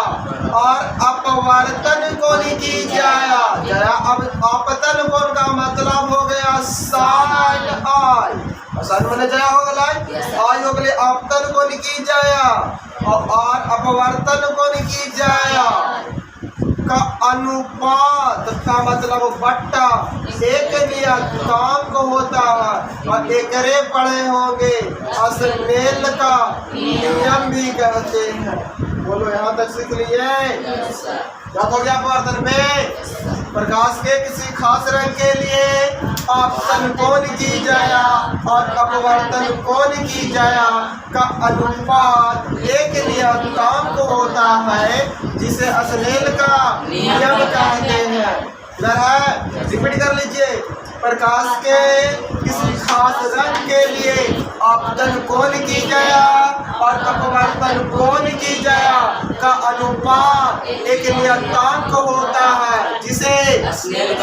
A: और अपवर्तन कोण की जाया। जाया अब आपतन कोण का मतलब हो गया साइन आई, साइन मैंने जाया हो गया, आई हो गया आपतन कोण की जाया, और अपवर्तन कोण की जाया का अनुपात का मतलब बट्टा एक नियतांक होता है। और एकरे पढ़े होंगे अस्नेल का नियम भी कहते हैं। बोलो यहाँ तक सीख लिए? क्या हो गया? अपवर्तन में प्रकाश के किसी खास रंग के लिए आपतन कोण की जाया और अपवर्तन कोण की जाया का अनुपात एक नियतांक होता है, जिसे अस्नेल का नियम कहते हैं। रिपीट कर लीजिए। प्रकाश के किसी खास रंग के लिए आपतन कोण की जाया और अपवर्तन कोण की जाया का अनुपात एक नियतांक होता है, जिसे अस्नेल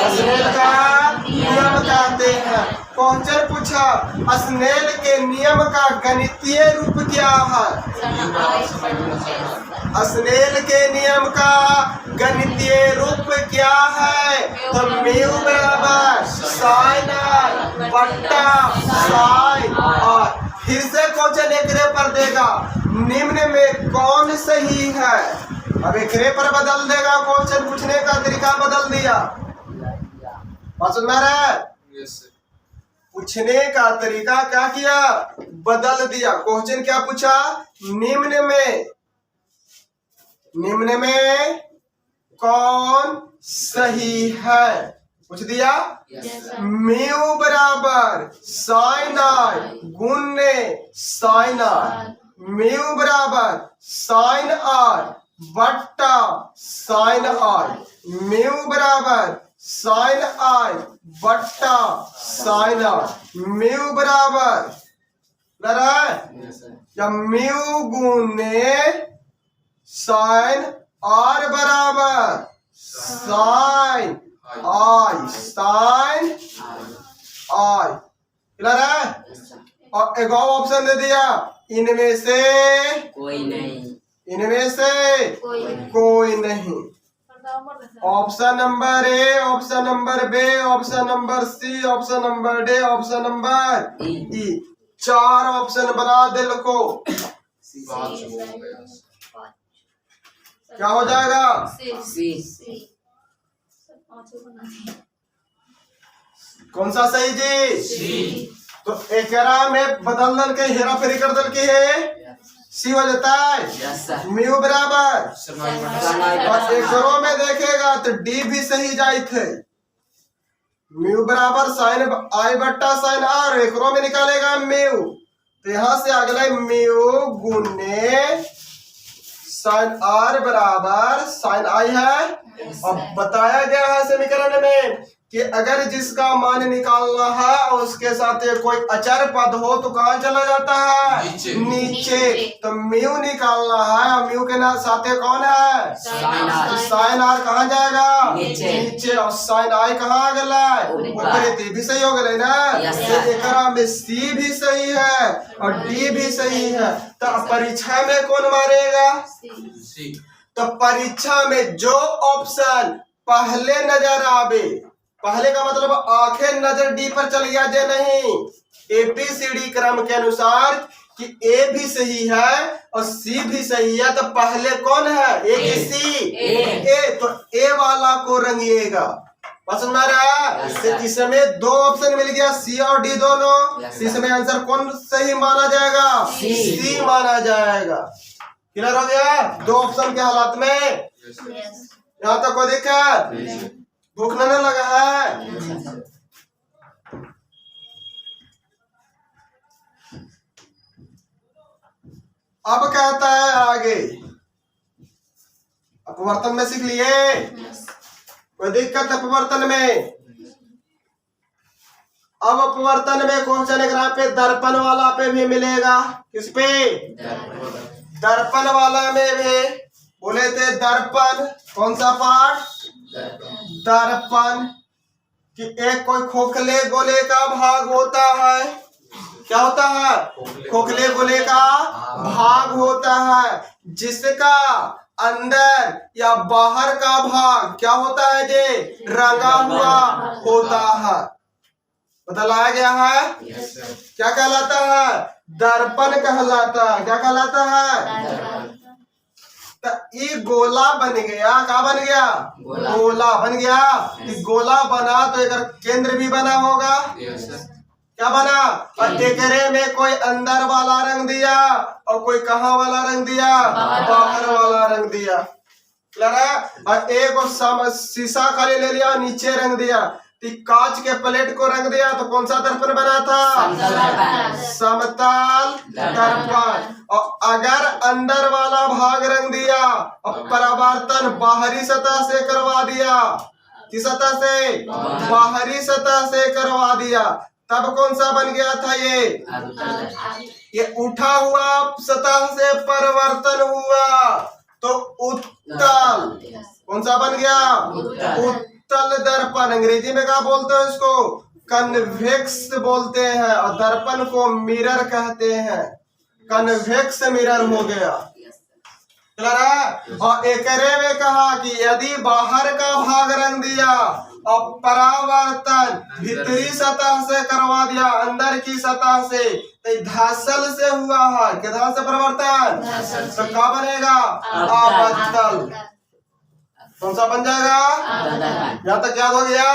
A: का नियम कहते हैं। क्वेश्चन पूछा, अस्नेल के नियम का गणितीय रूप क्या है? अस्नेल के नियम का गणितीय रूप क्या है? तो म्यू बराबर साइन आर बट्टा साइन आर। फिर से क्वेश्चन एकरे पर देगा, निम्न में कौन सही है? अब एकरे पर बदल देगा, क्वेश्चन पूछने का तरीका बदल दिया। बात समझ में आ रहा है? पूछने का तरीका क्या किया? बदल दिया। क्वेश्चन क्या पूछा? निम्न में कौन सही है? पूछ दिया। म्यू बराबर साइन आर गुने साइन आर, म्यू बराबर साइन आर बट्टा साइन आर, म्यू बराबर साइन आर बट्टा साइन आर, म्यू बराबर या म्यू गुने साइन आर बराबर साइन आई, साइन आई। क्लियर है? और एक और ऑप्शन दे दिया, इनमें से
B: कोई नहीं,
A: इनमें से कोई नहीं। Option number A, option number B, option number C, option number D, option number E. 4 option बना दिल को, क्या हो जाएगा?
B: सी।
A: कौन सा सही जी? सी। तो एकरा में बदल दल के हेरा फेरी कर दल के है सी हो जाता है।
B: यस सर
A: म्यू बराबर
B: समाई
A: और एकरों में देखेगा तो डी भी सही जाए थे। म्यू बराबर साइन आई बट्टा साइन आर, एकरों में निकालेगा म्यू, तो यहां से अगला म्यू गुने साइन आर बराबर साइन आई है। अब बताया गया है समीकरण में कि अगर जिसका मान निकालना है और उसके साथ कोई अचर पद हो तो कहाँ चला जाता है? नीचे। तो म्यू निकालना है और म्यू के साथ कौन है? साइन आर कहाँ जाएगा? नीचे। और साइन आई कहाँ आ गया? ऊपर। तो भी सही हो गया ना। एकरा में सी भी सही है और डी भी सही है। तो परीक्षा में कौन मारेगा? तो परीक्षा में जो ऑप्शन पहले नजर आवे, पहले का मतलब आंखें नजर डी पर चल गया जे नहीं, एबीसीडी क्रम के अनुसार कि ए भी सही है और सी भी सही है, तो पहले कौन है? ए की सी। ए तो ए वाला को रंगिएगा। पसंद आ रहा है? इसमें दो ऑप्शन मिल गया, सी और डी दोनों। इसमें आंसर कौन सही माना जाएगा? सी माना जाएगा। क्लियर हो गया? दो ऑप्शन के हालात में। यहाँ तक कोई दिक्कत? भूख न लगा है? अब कहता है आगे, अपवर्तन में सीख लिए? कोई दिक्कत अपवर्तन में? अब अपवर्तन में क्वेश्चन ग्राफ पे दर्पण वाला पे भी मिलेगा। किस पे? दर्पण वाला में भी बोले थे दर्पण। कौन सा पार्ट? दर्पण कि एक कोई खोखले गोले का भाग होता है। क्या होता है? खोखले गोले का भाग होता है जिसका अंदर या बाहर का भाग क्या होता है? जे रंगा हुआ होता है। बताया गया है। क्या कहलाता है? दर्पण कहलाता है। क्या कहलाता है? तो ये गोला बन गया। क्या बन गया? गोला बन गया। कि गोला बना तो एक केंद्र भी बना होगा। क्या बना? और एकरे में कोई अंदर वाला रंग दिया और कोई कहाँ वाला रंग दिया? बाहर वाला रंग दिया। और एक शीशा खाली ले लिया, नीचे रंग दिया। कांच के प्लेट को रंग दिया तो कौन सा दर्पण बना था? समतल दर्पण। और अगर अंदर वाला भाग रंग दिया और परावर्तन बाहरी सतह से करवा दिया, किस सतह से? बाहरी सतह से करवा दिया, तब कौन सा बन गया था? ये उठा हुआ सतह से परिवर्तन हुआ तो उत्तल। कौन सा बन गया? उत्तल दर्पण। अंग्रेजी में क्या बोलते हैं इसको? कन्वेक्स बोलते हैं। और दर्पण को मिरर कहते हैं। कन्वेक्स मिरर हो गया। और एकरे में कहा कि यदि बाहर का भाग रंग दिया और परावर्तन भीतरी सतह से करवा दिया, अंदर की सतह से, तो धासल से हुआ है। किधर से परिवर्तन? तो क्या बनेगा? अबतल। कौन सा बन जाएगा? यहाँ तक याद हो गया।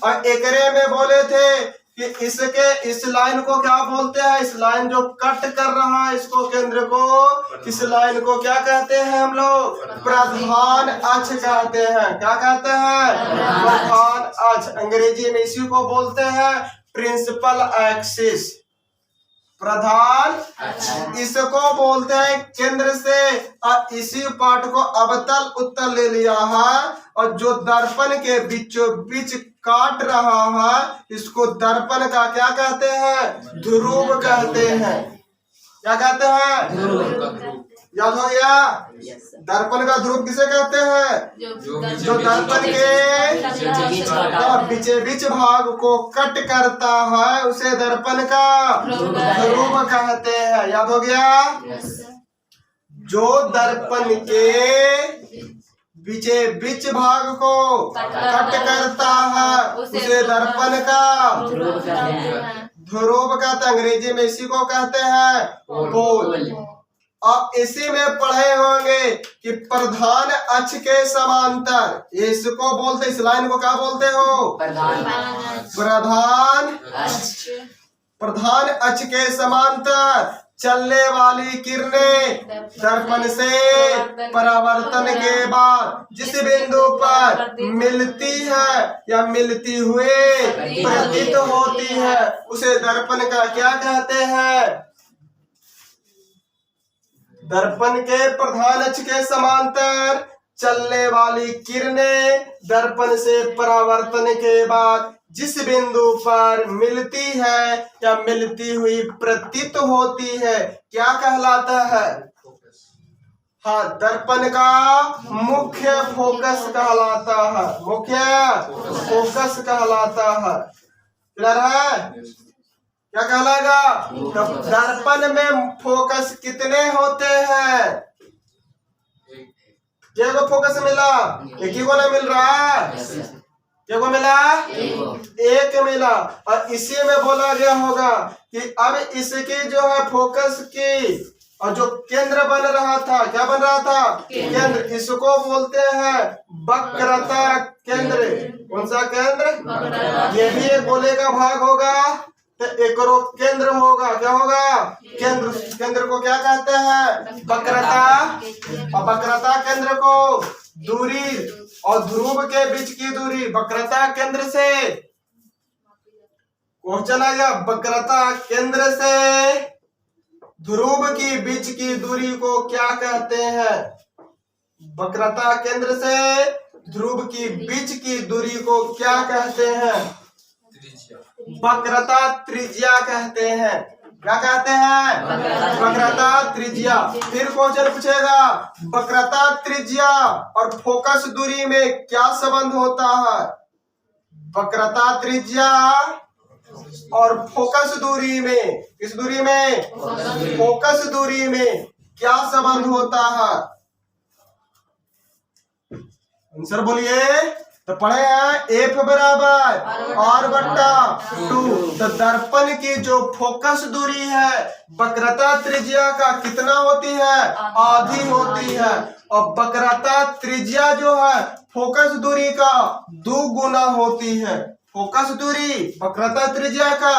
A: और एकरे में बोले थे कि इसके इस लाइन को क्या बोलते हैं? इस लाइन जो कट कर रहा है इसको, केंद्र को, इस लाइन को क्या कहते हैं हम लोग? प्रधान अक्ष कहते हैं। क्या कहते हैं? प्रधान अक्ष। अंग्रेजी में इसी को बोलते हैं प्रिंसिपल एक्सिस। प्रधान इसको बोलते हैं केंद्र से, और इसी पार्ट को अवतल उत्तल ले लिया है। और जो दर्पण के बीचों बीच काट रहा है इसको दर्पण का क्या कहते हैं? ध्रुव कहते हैं। क्या कहते हैं? याद हो गया? दर्पण का ध्रुव किसे कहते हैं? जो दर्पण के बीचे बीच भाग को कट करता है उसे दर्पण का ध्रुव कहते हैं। याद हो गया? जो दर्पण के बीचे बीच भाग को कट करता है उसे दर्पण का ध्रुव कहते हैं। अंग्रेजी में इसी को कहते हैं पोल। आप इसी में पढ़े होंगे कि प्रधान अक्ष के समांतर, इसको बोलते, इस लाइन को क्या बोलते हो? प्रधान अक्ष के समांतर चलने वाली किरणें दर्पण से परावर्तन के बाद जिस बिंदु पर मिलती है या मिलती हुए प्रतीत होती है उसे दर्पण का क्या कहते हैं? दर्पण के प्रधान अक्ष के समांतर चलने वाली किरणें दर्पण से परावर्तन के बाद जिस बिंदु पर मिलती है या मिलती हुई प्रतीत होती है क्या कहलाता है? हाँ, दर्पण का मुख्य फोकस कहलाता है। मुख्य फोकस कहलाता है। क्लियर है? क्या कहलाएगा? तो दर्पण में फोकस कितने होते हैं? क्या को फोकस मिला? एक ही को ना मिल रहा है? क्या को मिला? एक मिला। और इसी में बोला गया होगा कि अब इसकी जो है फोकस की और जो केंद्र बन रहा था, क्या बन रहा था? केंद्र। इसको बोलते हैं वक्रता केंद्र। कौन सा केंद्र? ये भी एक गोले का भाग होगा तो एक केंद्र होगा। क्या होगा? केंद्र। केंद्र को क्या कहते हैं? वक्रता। और वक्रता केंद्र को दूरी और ध्रुव के बीच की दूरी वक्रता केंद्र से क्वेश्चन आएगा। वक्रता केंद्र से ध्रुव की बीच की दूरी को क्या कहते हैं? वक्रता केंद्र से ध्रुव की बीच की दूरी को क्या कहते हैं? वक्रता त्रिज्या कहते हैं। क्या कहते हैं? वक्रता त्रिज्या। फिर क्वेश्चन पूछेगा वक्रता त्रिज्या और फोकस दूरी में क्या संबंध होता है? वक्रता त्रिज्या और फोकस दूरी में, किस दूरी में? फोकस दूरी में क्या संबंध होता है? आंसर बोलिए। तो पढ़े हैं एफ बराबर आर बट्टा 2। तो दर्पण की जो फोकस दूरी है वक्रता त्रिज्या का कितना होती है? आधी होती है। और वक्रता त्रिज्या जो है फोकस दूरी का 2 गुना होती है। फोकस दूरी वक्रता त्रिज्या का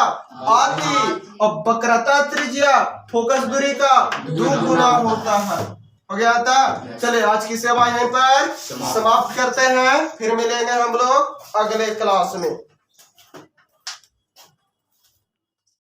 A: आधी और वक्रता त्रिज्या फोकस दूरी का 2 गुना होता है। हो गया था। चले आज की सेवा यहीं पर समाप्त करते हैं। फिर मिलेंगे हम लोग अगले क्लास में।